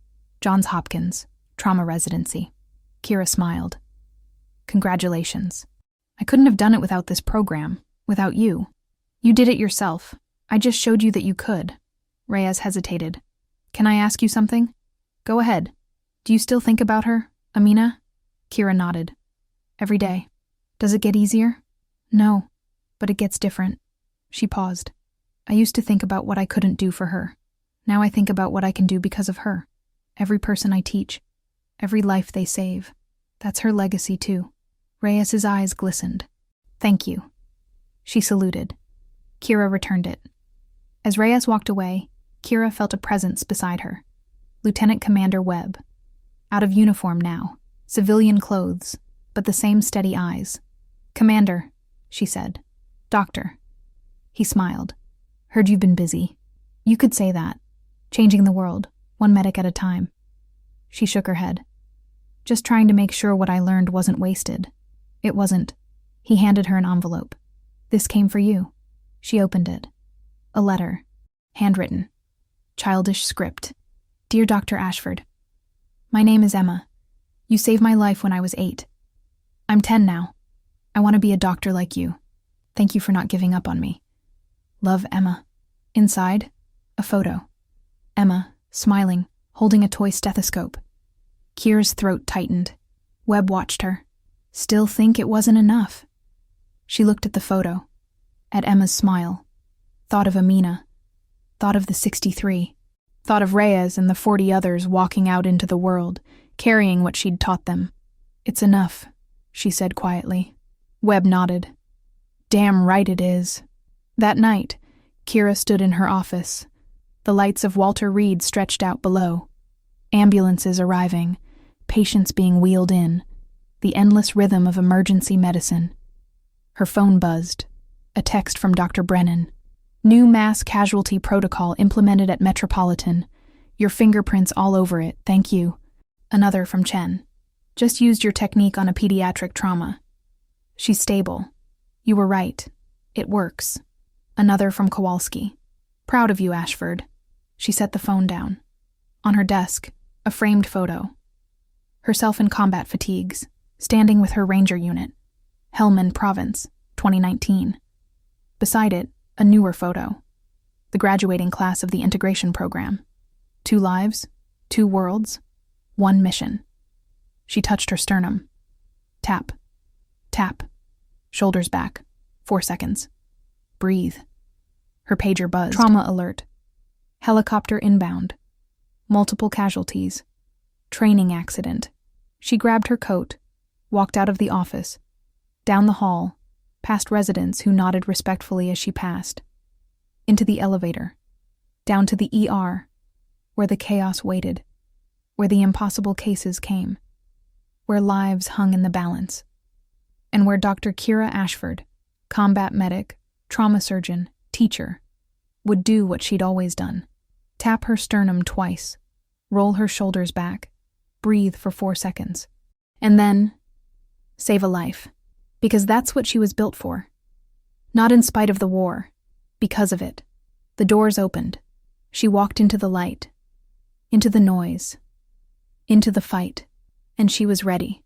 Johns Hopkins, trauma residency. Kira smiled. Congratulations. I couldn't have done it without this program, without you. You did it yourself. I just showed you that you could. Reyes hesitated. Can I ask you something? Go ahead. Do you still think about her, Amina? Kira nodded. Every day. Does it get easier? No, but it gets different. She paused. I used to think about what I couldn't do for her. Now I think about what I can do because of her. Every person I teach. Every life they save. That's her legacy, too. Reyes's eyes glistened. Thank you. She saluted. Kira returned it. As Reyes walked away, Kira felt a presence beside her. Lieutenant Commander Webb. Out of uniform now, civilian clothes, but the same steady eyes. Commander, she said. Doctor. He smiled. Heard you've been busy. You could say that. Changing the world, one medic at a time. She shook her head. Just trying to make sure what I learned wasn't wasted. It wasn't. He handed her an envelope. This came for you. She opened it. A letter. Handwritten. Childish script. Dear Dr. Ashford. My name is Emma. You saved my life when I was 8. I'm 10 now. I want to be a doctor like you. Thank you for not giving up on me. Love, Emma. Inside, a photo. Emma, smiling, holding a toy stethoscope. Kira's throat tightened. Webb watched her. Still think it wasn't enough. She looked at the photo, at Emma's smile. Thought of Amina. Thought of the 63. Thought of Reyes and the 40 others walking out into the world, carrying what she'd taught them. It's enough, she said quietly. Webb nodded. Damn right it is. That night, Kira stood in her office. The lights of Walter Reed stretched out below. Ambulances arriving, patients being wheeled in, the endless rhythm of emergency medicine. Her phone buzzed. A text from Dr. Brennan. New mass casualty protocol implemented at Metropolitan. Your fingerprints all over it, thank you. Another from Chen. Just used your technique on a pediatric trauma. She's stable. You were right. It works. Another from Kowalski. Proud of you, Ashford. She set the phone down. On her desk, a framed photo. Herself in combat fatigues, standing with her ranger unit. Helmand Province, 2019. Beside it, a newer photo. The graduating class of the integration program. 2 lives, 2 worlds, 1 mission. She touched her sternum. Tap. Tap. Shoulders back. 4 seconds. Breathe. Her pager buzzed. Trauma alert. Helicopter inbound. Multiple casualties. Training accident. She grabbed her coat, walked out of the office, down the hall, past residents who nodded respectfully as she passed, into the elevator, down to the ER, where the chaos waited, where the impossible cases came, where lives hung in the balance, and where Dr. Kira Ashford, combat medic, trauma surgeon, teacher, would do what she'd always done. Tap her sternum twice, roll her shoulders back, breathe for 4 seconds, and then save a life, because that's what she was built for. Not in spite of the war, because of it. The doors opened. She walked into the light, into the noise, into the fight, and she was ready.